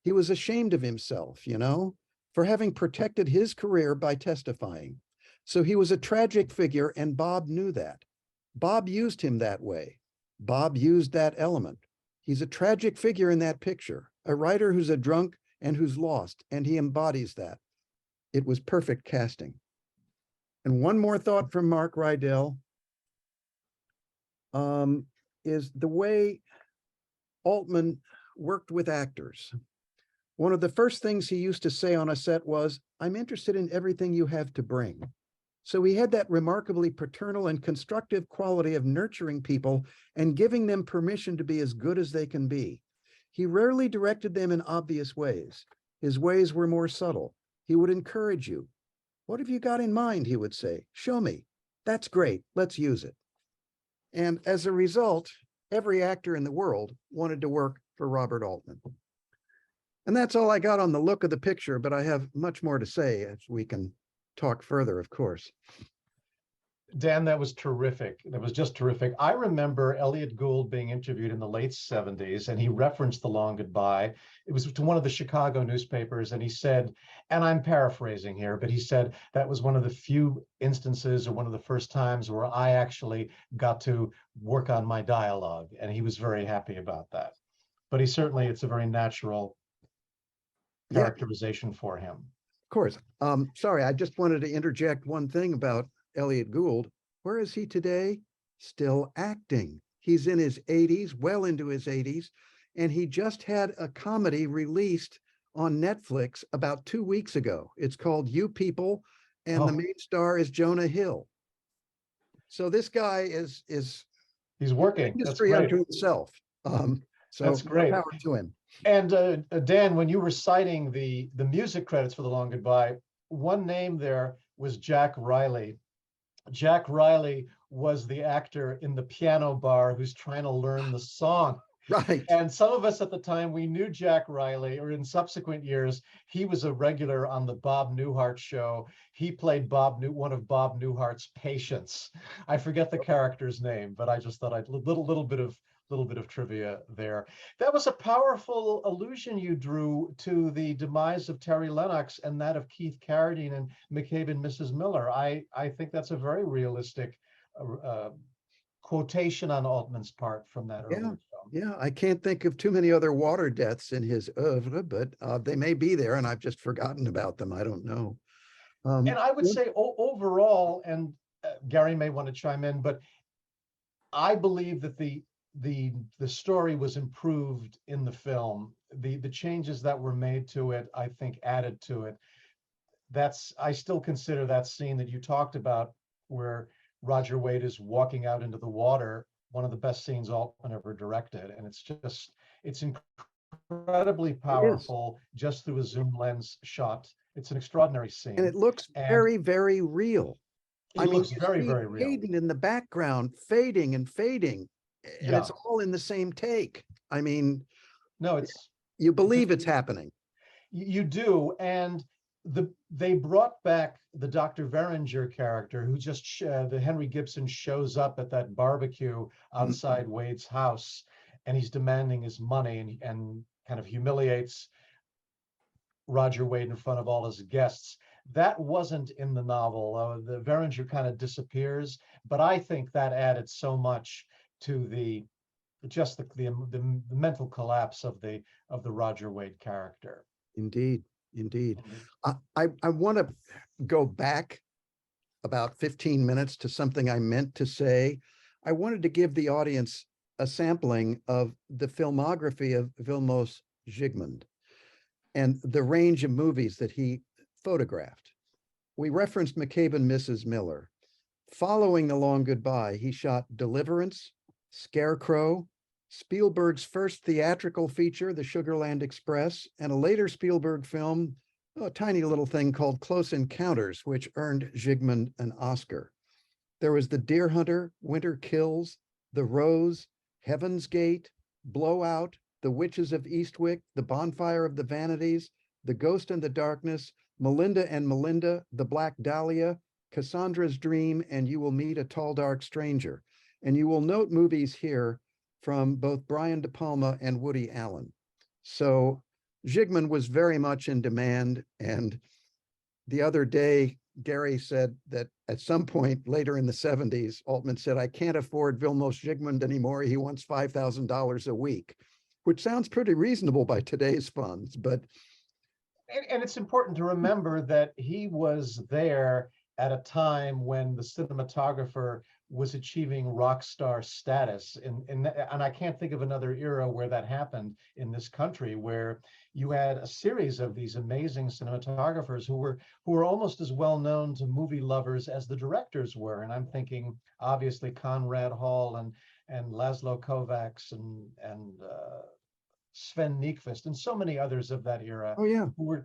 He was ashamed of himself, you know, for having protected his career by testifying. So he was a tragic figure, and Bob knew that. Bob used him that way. Bob used that element. He's a tragic figure in that picture, a writer who's a drunk and who's lost, and he embodies that. It was perfect casting. And one more thought from Mark Rydell is the way Altman worked with actors. One of the first things he used to say on a set was, "I'm interested in everything you have to bring." So he had that remarkably paternal and constructive quality of nurturing people and giving them permission to be as good as they can be. He rarely directed them in obvious ways. His ways were more subtle. He would encourage you. "What have you got in mind?" he would say. "Show me." "That's great. Let's use it." And as a result, every actor in the world wanted to work for Robert Altman. And that's all I got on the look of the picture, but I have much more to say as we can talk further, of course. Dan, that was terrific. That was just terrific. I remember Elliot Gould being interviewed in the late 70s, and he referenced The Long Goodbye. It was to one of the Chicago newspapers, and he said, and I'm paraphrasing here, but he said that was one of the few instances or one of the first times where I actually got to work on my dialogue, and he was very happy about that. But he certainly, it's a very natural Yeah, characterization for him. of course. Sorry, I just wanted to interject one thing about Elliot Gould. Where is he today? Still acting. He's in his 80s, well into his 80s, and he just had a comedy released on Netflix about 2 weeks ago. It's called You People, and the main star is Jonah Hill. So this guy is he's working. That's industry great. unto himself. So That's great. more power to him. And Dan, when you were citing the music credits for The Long Goodbye, one name there was Jack Riley. Jack Riley was the actor in the piano bar who's trying to learn the song. Right. And some of us at the time, we knew Jack Riley, or in subsequent years, he was a regular on the Bob Newhart show. He played one of Bob Newhart's patients. I forget the character's name, but I just thought I'd little bit of trivia there. That was a powerful allusion you drew to the demise of Terry Lennox and that of Keith Carradine and McCabe and Mrs. Miller. I think that's a very realistic quotation on Altman's part from that earlier film. Yeah, I can't think of too many other water deaths in his oeuvre, but they may be there and I've just forgotten about them. I don't know. And I would say overall, and Gary may want to chime in, but I believe that the story was improved in the film. The changes that were made to it, I think, added to it. I still consider that scene that you talked about where Roger Wade is walking out into the water one of the best scenes Altman ever directed. And it's incredibly powerful just through a zoom lens shot. It's an extraordinary scene. And it looks very, very real. It looks very, very real. Hayden in the background, fading and fading. And it's all in the same take. I mean, no, you believe it's happening. You do. And they brought back the Dr. Veringer character who just the Henry Gibson shows up at that barbecue outside Wade's house, and he's demanding his money and kind of humiliates Roger Wade in front of all his guests. That wasn't in the novel. The Veringer kind of disappears, but I think that added so much to the mental collapse of the Roger Wade character. Indeed. I want to go back about 15 minutes to something I meant to say. I wanted to give the audience a sampling of the filmography of Vilmos Zsigmond and the range of movies that he photographed. We referenced McCabe and Mrs. Miller. Following The Long Goodbye, he shot Deliverance, Scarecrow, Spielberg's first theatrical feature, The Sugarland Express, and a later Spielberg film, a tiny little thing called Close Encounters, which earned Zsigmond an Oscar. There was The Deer Hunter, Winter Kills, The Rose, Heaven's Gate, Blowout, The Witches of Eastwick, The Bonfire of the Vanities, The Ghost and the Darkness, Melinda and Melinda, The Black Dahlia, Cassandra's Dream, and You Will Meet a Tall Dark Stranger. And you will note movies here from both Brian De Palma and Woody Allen. So Zsigmond was very much in demand. And the other day, Gary said that at some point later in the 70s, Altman said, I can't afford Vilmos Zsigmond anymore. He wants $5,000 a week, which sounds pretty reasonable by today's funds. But and it's important to remember that he was there at a time when the cinematographer was achieving rock star status. And I can't think of another era where that happened in this country, where you had a series of these amazing cinematographers who were almost as well known to movie lovers as the directors were. And I'm thinking, obviously, Conrad Hall and Laszlo Kovacs and Sven Nykvist and so many others of that era who were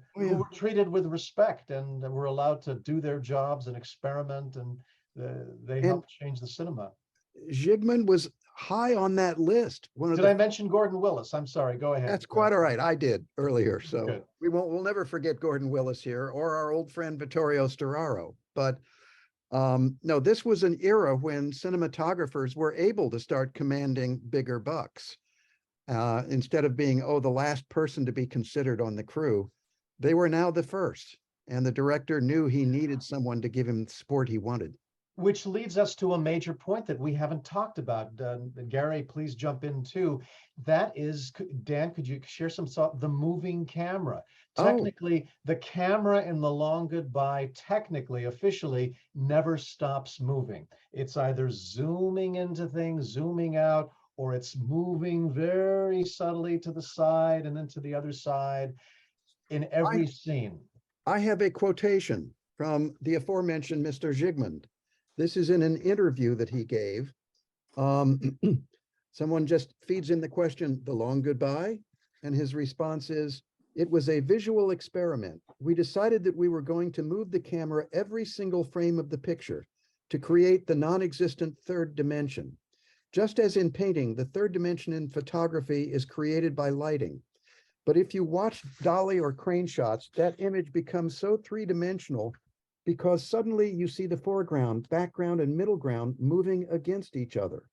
treated with respect and were allowed to do their jobs and experiment, and they helped change the cinema. Zsigmond was high on that list. Did I mention Gordon Willis? I'm sorry, go ahead. That's quite all right. I did earlier. So Good. we'll never forget Gordon Willis here or our old friend Vittorio Storaro. But No, this was an era when cinematographers were able to start commanding bigger bucks. Instead of being, oh, the last person to be considered on the crew, they were now the first. And the director knew he needed someone to give him the support he wanted. Which leads us to a major point that we haven't talked about. Gary, please jump in too. That is, Dan, could you share some thought? The moving camera. Technically, the camera in The Long Goodbye, technically, officially, never stops moving. It's either zooming into things, zooming out, or it's moving very subtly to the side and then to the other side in every scene. I have a quotation from the aforementioned Mr. Zsigmond. This is in an interview that he gave. Someone just feeds in the question, The Long Goodbye? And his response is, it was a visual experiment. We decided that we were going to move the camera every single frame of the picture to create the non-existent third dimension. Just as in painting, the third dimension in photography is created by lighting. But if you watch dolly or crane shots, that image becomes so three-dimensional because suddenly you see the foreground, background, and middle ground moving against each other.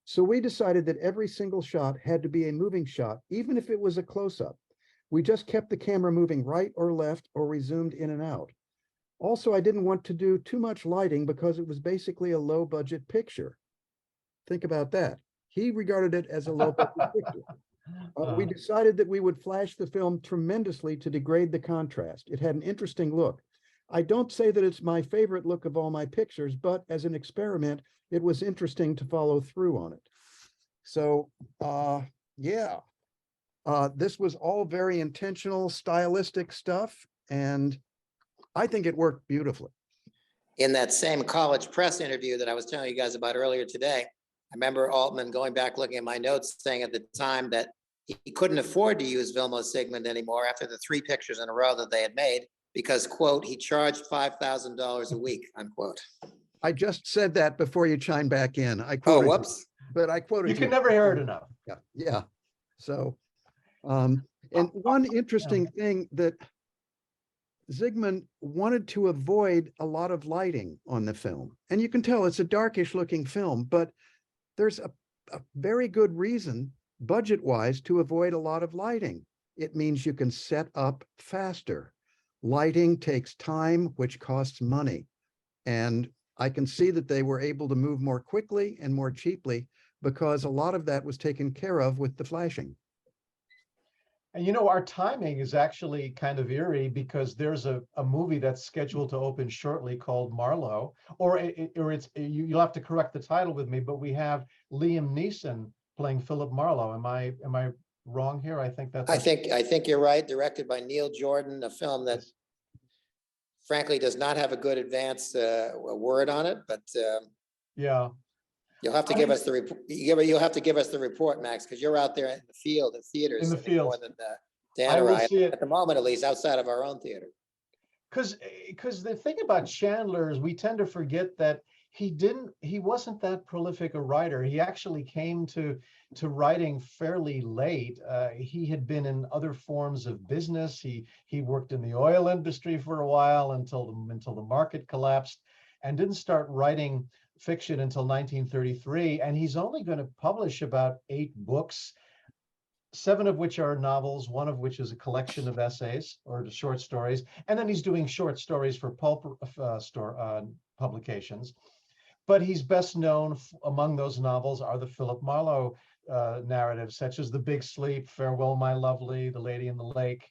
So we decided that every single shot had to be a moving shot, even if it was a close-up. We just kept the camera moving right or left, or we zoomed in and out. Also, I didn't want to do too much lighting because it was basically a low-budget picture. Think about that. He regarded it as a low-budget picture. We decided that we would flash the film tremendously to degrade the contrast. It had an interesting look. I don't say that it's my favorite look of all my pictures, but as an experiment, it was interesting to follow through on it. So, this was all very intentional, stylistic stuff, and I think it worked beautifully. In that same college press interview that I was telling you guys about earlier today, I remember Altman going back, looking at my notes, saying at the time that he couldn't afford to use Vilmos Zsigmond anymore after the 3 pictures in a row that they had made because, quote, he charged $5,000 a week, unquote. I just said that before you chime back in. I quoted, whoops. But I quoted you. Can never hear it enough. Yeah. So, and one interesting thing that Zsigmond wanted to avoid a lot of lighting on the film. And you can tell it's a darkish looking film, but there's a very good reason, budget-wise, to avoid a lot of lighting. It means you can set up faster. Lighting takes time, which costs money. And I can see that they were able to move more quickly and more cheaply because a lot of that was taken care of with the flashing. And you know, our timing is actually kind of eerie because there's a movie that's scheduled to open shortly called Marlowe, or it's you'll have to correct the title with me, but we have Liam Neeson playing Philip Marlowe. Am I wrong here? I think that's. I think you're right. Directed by Neil Jordan, a film that frankly does not have a good advance word on it, but yeah. You'll have to give us the report. You'll have to give us the report, Max, because you're out there in the field, in theaters, in the field more than Dan or I, at the moment, at least, outside of our own theater. Because the thing about Chandler is we tend to forget that he wasn't that prolific a writer. He actually came to writing fairly late. He had been in other forms of business. He worked in the oil industry for a while until the market collapsed, and didn't start writing fiction until 1933, and he's only going to publish about 8 books, 7 of which are novels, 1 of which is a collection of essays or short stories, and then he's doing short stories for pulp publications. But he's best known among those novels are the Philip Marlowe narratives, such as The Big Sleep, Farewell, My Lovely, The Lady in the Lake,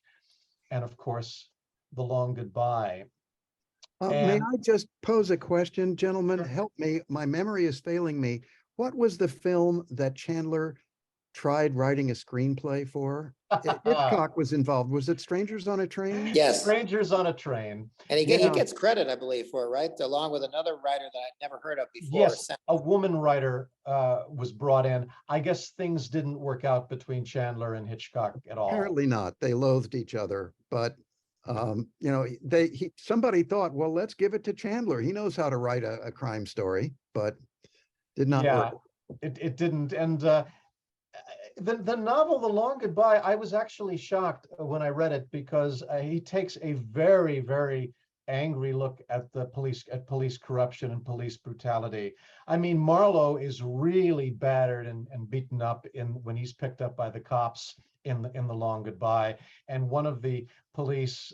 and of course, The Long Goodbye. May I just pose a question, gentlemen? Help me. My memory is failing me. What was the film that Chandler tried writing a screenplay for? Hitchcock was involved. Was it Strangers on a Train? Yes. Strangers on a Train. And he gets credit, I believe, for it, right? Along with another writer that I'd never heard of before. Yes, a woman writer was brought in. I guess things didn't work out between Chandler and Hitchcock at all. Apparently not. They loathed each other, but somebody thought, well, let's give it to Chandler. He knows how to write a crime story, but did not work. It didn't. And the novel, The Long Goodbye, I was actually shocked when I read it because he takes a very, very angry look at police corruption and police brutality. I mean, Marlowe is really battered and beaten up when he's picked up by the cops in the Long Goodbye. And one of the police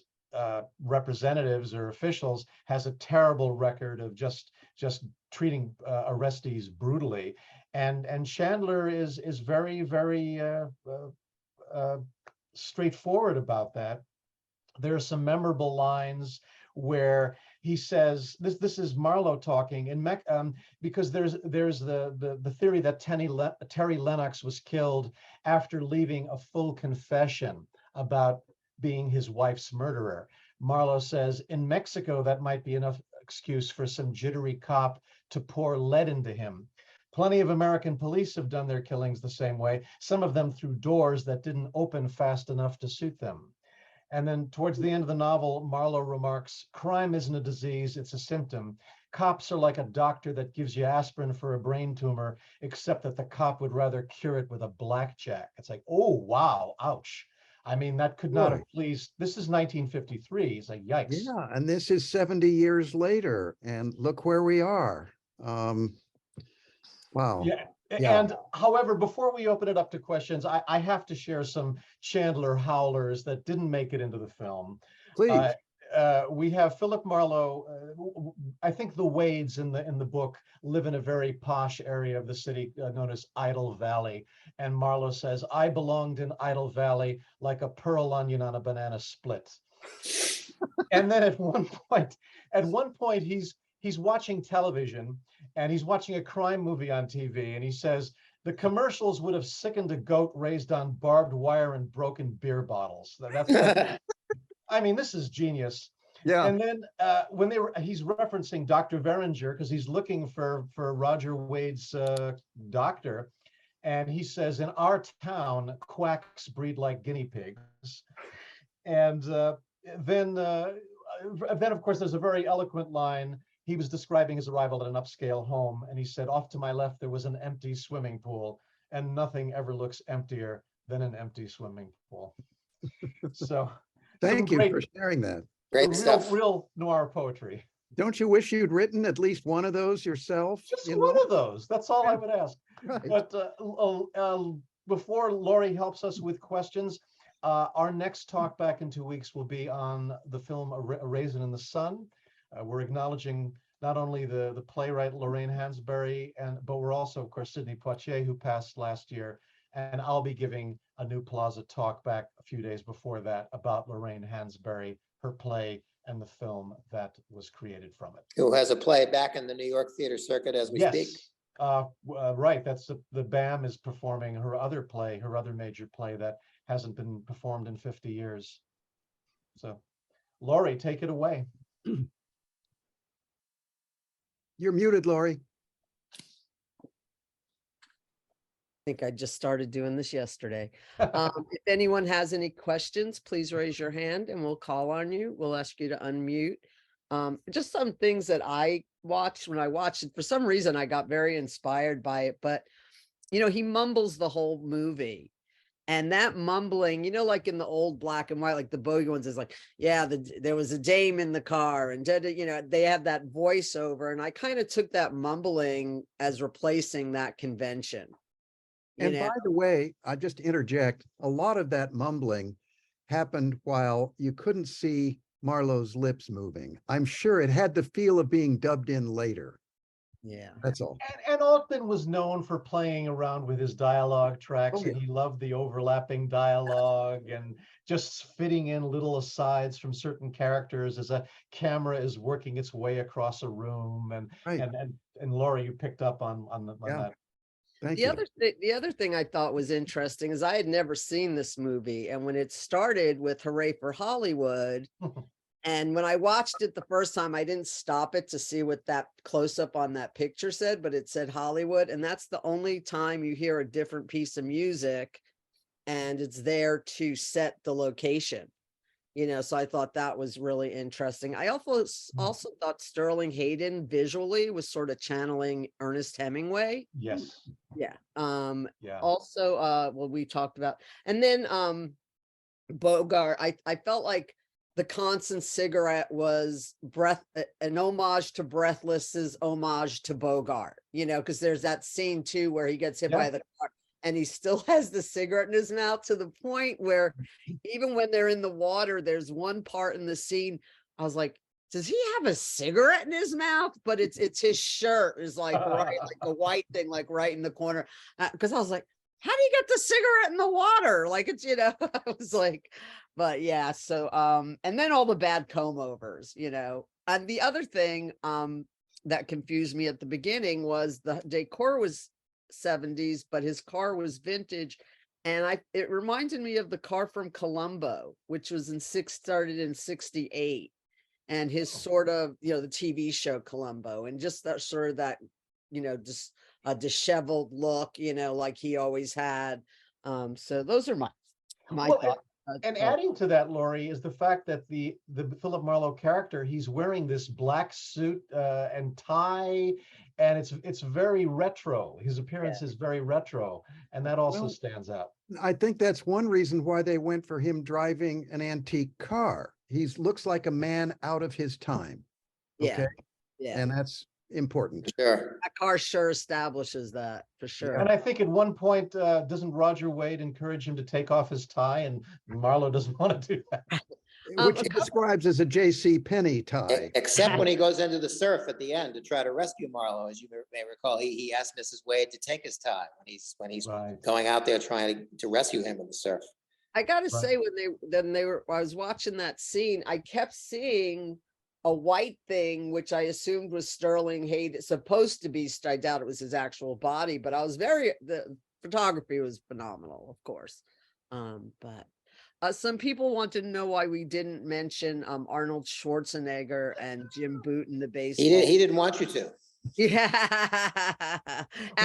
representatives or officials has a terrible record of just treating arrestees brutally. And Chandler is very, very straightforward about that. There are some memorable lines where he says, this is Marlowe talking, because there's the theory that Terry Lennox was killed after leaving a full confession about being his wife's murderer. Marlowe says, in Mexico, that might be enough excuse for some jittery cop to pour lead into him. Plenty of American police have done their killings the same way, some of them through doors that didn't open fast enough to suit them. And then towards the end of the novel, Marlowe remarks, crime isn't a disease, it's a symptom. Cops are like a doctor that gives you aspirin for a brain tumor, except that the cop would rather cure it with a blackjack. It's like, oh, wow, ouch. I mean, that could not have pleased, this is 1953. He's like, yikes. Yeah, and this is 70 years later, and look where we are. Wow. Yeah. And however, before we open it up to questions, I have to share some Chandler howlers that didn't make it into the film. Please. We have Philip Marlowe. I think the Wades in the book live in a very posh area of the city known as Idle Valley. And Marlowe says, I belonged in Idle Valley like a pearl onion on a banana split. And then at one point, he's watching television, and he's watching a crime movie on TV, and he says, the commercials would have sickened a goat raised on barbed wire and broken beer bottles. I mean, this is genius. Yeah. And then he's referencing Dr. Veringer because he's looking for Roger Wade's doctor. And he says, in our town, quacks breed like guinea pigs. And then, of course, there's a very eloquent line. He was describing his arrival at an upscale home, and he said, off to my left, there was an empty swimming pool, and nothing ever looks emptier than an empty swimming pool. So thank you for sharing that. Great stuff. Real noir poetry. Don't you wish you'd written at least one of those yourself? Just one of those. That's all I would ask. Right. But before Laurie helps us with questions, our next talk back in 2 weeks will be on the film A Raisin in the Sun. We're acknowledging not only the playwright Lorraine Hansberry, but we're also, of course, Sidney Poitier, who passed last year. And I'll be giving a New Plaza talk back a few days before that about Lorraine Hansberry, her play, and the film that was created from it. Who has a play back in the New York theater circuit as we speak? Right. That's the BAM is performing her other major play that hasn't been performed in 50 years. So, Laurie, take it away. You're muted, Laurie. I think I just started doing this yesterday. If anyone has any questions, please raise your hand and we'll call on you. We'll ask you to unmute. Just some things that I watched when I watched it. For some reason, I got very inspired by it, but he mumbles the whole movie. And that mumbling, like in the old black and white, like the Bogie ones, is like, yeah, there was a dame in the car, and they have that voiceover. And I kind of took that mumbling as replacing that convention. And by the way, I just interject, a lot of that mumbling happened while you couldn't see Marlowe's lips moving. I'm sure it had the feel of being dubbed in later. Yeah, that's all. And Altman was known for playing around with his dialogue tracks, and he loved the overlapping dialogue and just fitting in little asides from certain characters as a camera is working its way across a room. And Laurie, you picked up on that. Thank you. The other thing I thought was interesting is I had never seen this movie, and when it started with "Hooray for Hollywood," and when I watched it the first time, I didn't stop it to see what that close-up on that picture said, but it said Hollywood, and that's the only time you hear a different piece of music, and it's there to set the location. So I thought that was really interesting. I also thought Sterling Hayden visually was sort of channeling Ernest Hemingway. Yes. Yeah. Also, we talked about, and then Bogart, I felt like the constant cigarette was an homage to Breathless's homage to Bogart, because there's that scene too where he gets hit by the car and he still has the cigarette in his mouth, to the point where even when they're in the water, there's one part in the scene, I was like, does he have a cigarette in his mouth? But it's his shirt is like right, like the white thing, like right in the corner. Because I was like, how do you get the cigarette in the water? Like it's, I was like, but yeah. So, and then all the bad comb overs, And the other thing, that confused me at the beginning was the decor was 70s, but his car was vintage. And it reminded me of the car from Columbo, which was started in 68. And his sort of, the TV show Columbo, and just that sort of that, just a disheveled look, like he always had. So those are my thoughts. And adding to that, Laurie, is the fact that the Philip Marlowe character, he's wearing this black suit and tie, and it's very retro. His appearance is very retro, and that also stands out. I think that's one reason why they went for him driving an antique car. He looks like a man out of his time. Okay. Yeah. And that's important. Sure. That car sure establishes that, for sure. And I think at one point, doesn't Roger Wade encourage him to take off his tie, and Marlowe doesn't want to do that? Which he describes as a J.C. Penney tie. Except when he goes into the surf at the end to try to rescue Marlowe, as you may recall, he asked Mrs. Wade to take his tie when he's going out there trying to rescue him in the surf. I gotta say, I was watching that scene, I kept seeing a white thing, which I assumed was Sterling Hayden, supposed to be. I doubt it was his actual body, but the photography was phenomenal, of course. But some people want to know why we didn't mention Arnold Schwarzenegger and Jim Boot in the baseball. He didn't want you to. Yeah.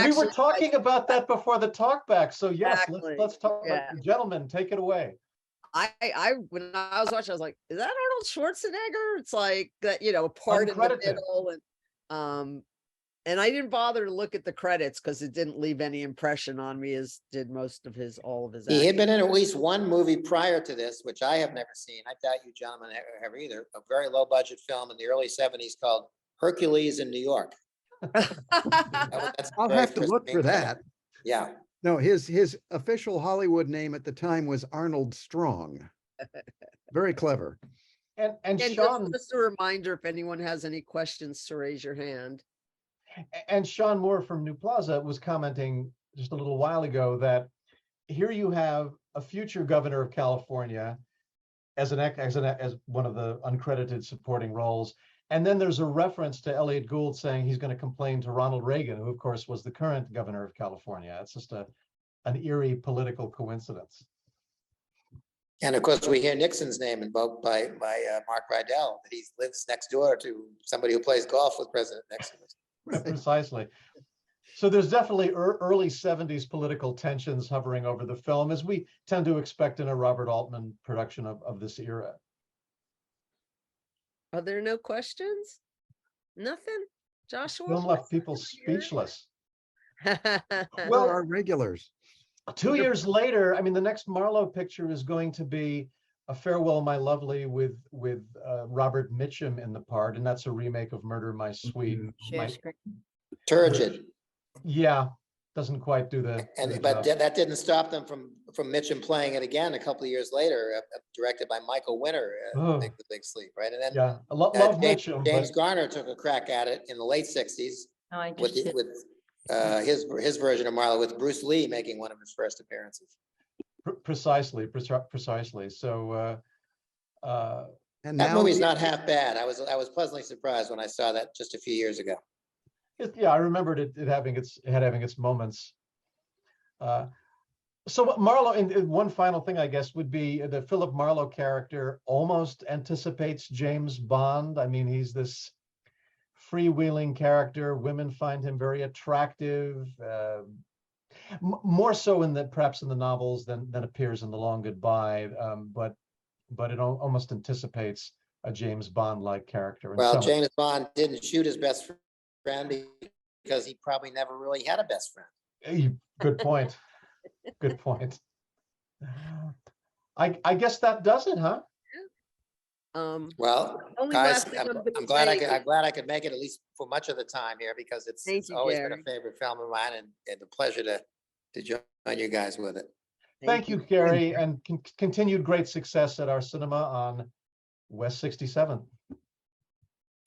We were talking about that before the talk back. So yes, Exactly. let's talk. Gentlemen, take it away. When I was watching, I was like, is that Arnold Schwarzenegger? It's like that, part in the middle, and I didn't bother to look at the credits because it didn't leave any impression on me, as did all of his He had been in at least one movie prior to this, which I have never seen. I doubt you gentlemen have either. A very low budget film in the early 70s called Hercules in New York. I'll have to look for that. Yeah. No, his official Hollywood name at the time was Arnold Strong. Very clever. And Sean, just a reminder, if anyone has any questions, to raise your hand. And Sean Moore from New Plaza was commenting just a little while ago that here you have a future governor of California as one of the uncredited supporting roles. And then there's a reference to Elliot Gould saying he's going to complain to Ronald Reagan, who of course was the current governor of California. It's just an eerie political coincidence. And of course, we hear Nixon's name invoked by Mark Rydell, that he lives next door to somebody who plays golf with President Nixon. Precisely. So there's definitely early 70s political tensions hovering over the film, as we tend to expect in a Robert Altman production of this era. Are there no questions? Nothing? Joshua? Film left people speechless. Well, our regulars. 2 years later, I mean, the next Marlowe picture is going to be A Farewell, My Lovely, with Robert Mitchum in the part, and that's a remake of Murder, My Sweet. Turgid. Yeah, doesn't quite do the. But that didn't stop them from Mitchum playing it again a couple of years later, directed by Michael Winter, The Big Sleep, right? And then love Mitchum. James Garner took a crack at it in the late 60s with his version of Marlowe, with Bruce Lee making one of his first appearances. Precisely. So and that movie's not half bad. I was pleasantly surprised when I saw that just a few years ago. I remembered it having its moments. So Marlowe, and one final thing, I guess, would be the Philip Marlowe character almost anticipates James Bond. I mean, he's this freewheeling character. Women find him very attractive, more so perhaps in the novels than appears in The Long Goodbye. But it almost anticipates a James Bond-like character. Well, James Bond didn't shoot his best friend because he probably never really had a best friend. Good point. Good point. I guess that does it, huh? Well, only guys, last thing I'm gonna I'm glad say I'm glad I could make it at least for much of the time here because Thank it's you, always been Gary. a favorite film of mine and a pleasure to join you guys with it. Thank you, Gary, and continued great success at our cinema on West 67th. All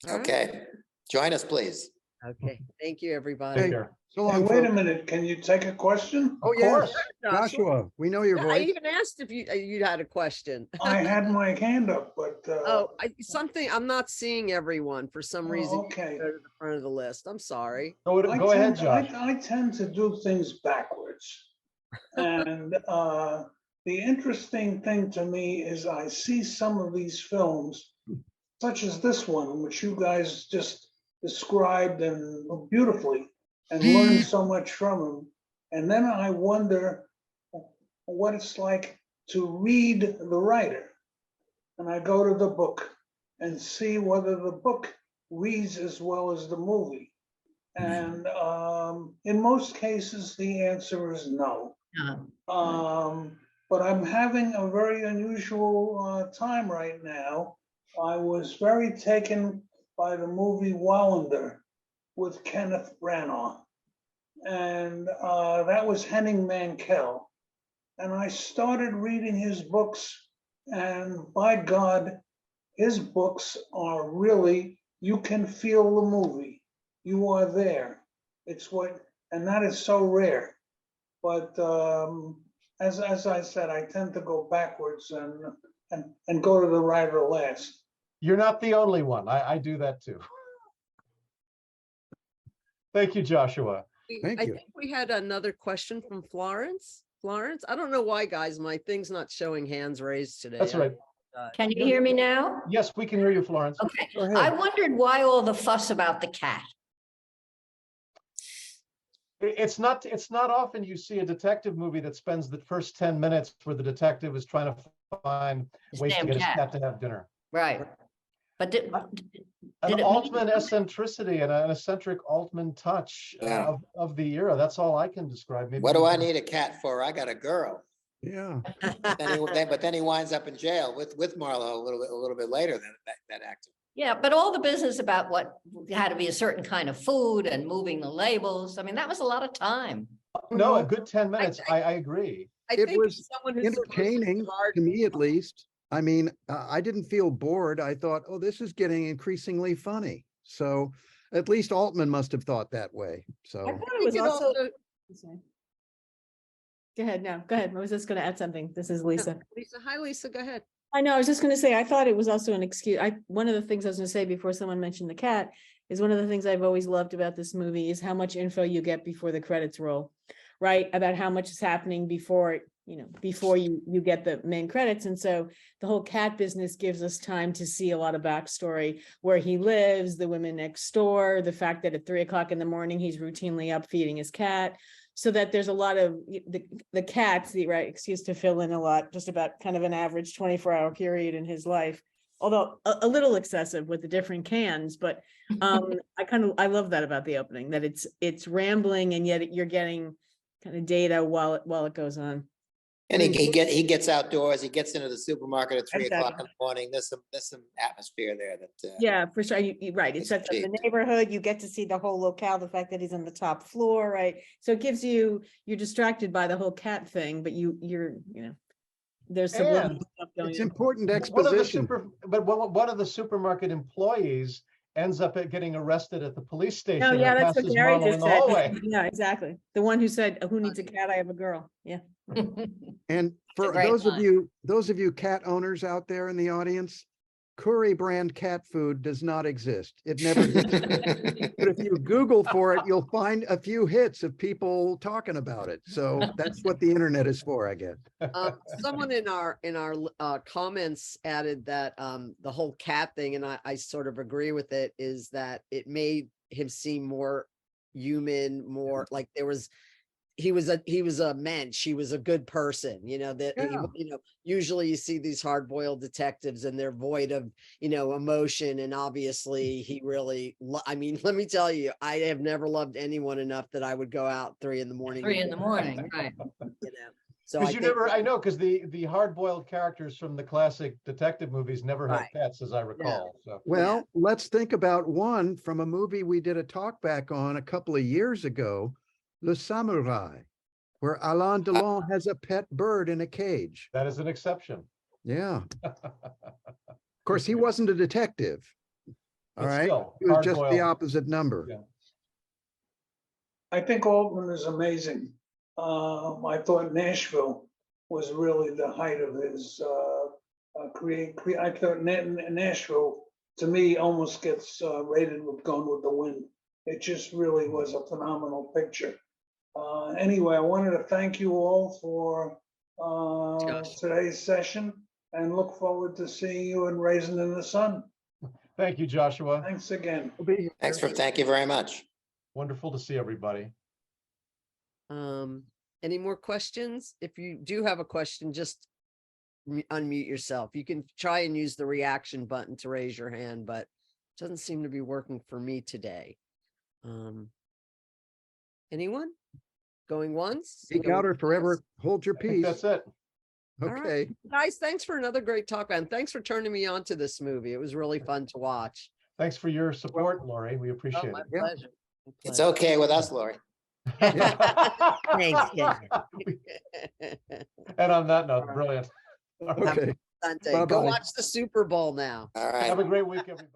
right. Okay, join us, please. Okay, thank you, everybody. Take care. So Hey, long, wait a folks. minute. Can you take a question? Oh, Of yes, course. Joshua, we know your Yeah, I voice. even asked if you had a question. I had my hand up, but Oh, something, I'm not seeing everyone for some reason. You okay. Go to the front of the list. I'm sorry. Go ahead, Josh. I tend to do things backwards. And the interesting thing to me is I see some of these films, such as this one, which you guys just described and beautifully, and learned so much from them. And then I wonder what it's like to read the writer. And I go to the book and see whether the book reads as well as the movie. And in most cases, the answer is no. But I'm having a very unusual time right now. I was very taken by the movie Wallander with Kenneth Branagh. And that was Henning Mankell. And I started reading his books, and by God, his books are really, you can feel the movie. You are there. And that is so rare. But as I said, I tend to go backwards and go to the writer last. You're not the only one. I do that too. Thank you, Joshua. Thank I you. think we had another question from Florence. Florence, I don't know why, guys, my thing's not showing hands raised today. That's right. Can you hear me now? Yes, we can hear you, Florence. Okay. Go ahead. I wondered why all the fuss about the cat. It's not often you see a detective movie that spends the first 10 minutes where the detective is trying to find ways to damn get his cat. cat to have dinner. Right. But did An it Altman mean- eccentricity and an eccentric Altman touch Yeah. of the era. That's all I can describe. Maybe What do I need a cat for? I got a girl. Yeah. But then he winds up in jail with Marlowe a little bit later than that actor. Yeah, but all the business about what had to be a certain kind of food and moving the labels, I mean, that was a lot of time. No, a good 10 minutes. I agree. I It think was someone who's supposed to be entertaining hard- to me, at least. I mean, I didn't feel bored. I thought, oh, this is getting increasingly funny. So at least Altman must have thought that way. So I thought it was think it also. also- Sorry. Go ahead. No, go ahead. I was just going to add something. This is Lisa. Lisa, hi, Lisa, go ahead. I know. I was just going to say, I thought it was also an excuse. One of the things I was going to say before someone mentioned the cat is one of the things I've always loved about this movie is how much info you get before the credits roll, right? About how much is happening before you get the main credits. And so the whole cat business gives us time to see a lot of backstory, where he lives, the women next door, the fact that at 3 o'clock in the morning, he's routinely up feeding his cat. So that there's a lot of the cat's the right excuse to fill in a lot, just about kind of an average 24-hour period in his life. Although a little excessive with the different cans, but I love that about the opening, that it's rambling and yet you're getting kind of data while it goes on. And he gets outdoors. He gets into the supermarket at 3 o'clock in the morning. There's some atmosphere there that. Yeah, for sure. You're right. It sets up the neighborhood. You get to see the whole locale. The fact that he's on the top floor, right? So it gives you're distracted by the whole cat thing, but you're there's some And stuff going it's on. important One exposition. of the supermarket employees ends up getting arrested at the police station. Oh yeah, and that's what passes Gary Marlowe just in the said. hallway. Yeah, exactly. The one who said, "Who needs a cat? I have a girl." Yeah. And for great those of line. you cat owners out there in the audience, Curry brand cat food does not exist. It never did. But if you Google for it, you'll find a few hits of people talking about it. So that's what the internet is for, I guess. Someone in our comments added that the whole cat thing, and I sort of agree with it, is that it made him seem more human, more like he was a mensch. He was a good person, usually you see these hard-boiled detectives and they're void of, emotion. And obviously he really, let me tell you, I have never loved anyone enough that I would go out 3 in the morning. 3 in the morning, right? So Because I you think, never, I know, because the hard-boiled characters from the classic detective movies never had Right. pets, as I recall. So Well, let's think about one from a movie we did a talk back on a couple of years ago, Le Samurai, where Alain Delon has a pet bird in a cage. that is an exception. Yeah. Of course, he wasn't a detective. All But right. still, He was just the hard-boiled. opposite number. Yeah. I think Altman is amazing. I thought Nashville was really the height of his I thought Nashville, to me, almost gets rated with Gone with the Wind. It just really was a phenomenal picture. Anyway, I wanted to thank you all for today's session and look forward to seeing you in Raisin in the Sun. Thank you, Joshua. Thanks again. Thank you very much. Wonderful to see everybody. any more questions? If you do have a question, just unmute yourself. You can try and use the reaction button to raise your hand, but it doesn't seem to be working for me today. Anyone going once? Speak out or forever hold your I think peace. that's it. All right. Okay. Guys, thanks for another great talk, and thanks for turning me on to this movie. It was really fun to watch. Thanks for your support, Lori. We appreciate My it. pleasure. My It's pleasure. okay with us, Lori. Thanks, Ken. And on that note, brilliant. Okay. Sunday. Go Bye-bye. watch the Super Bowl now. All right. Have a great week, everybody.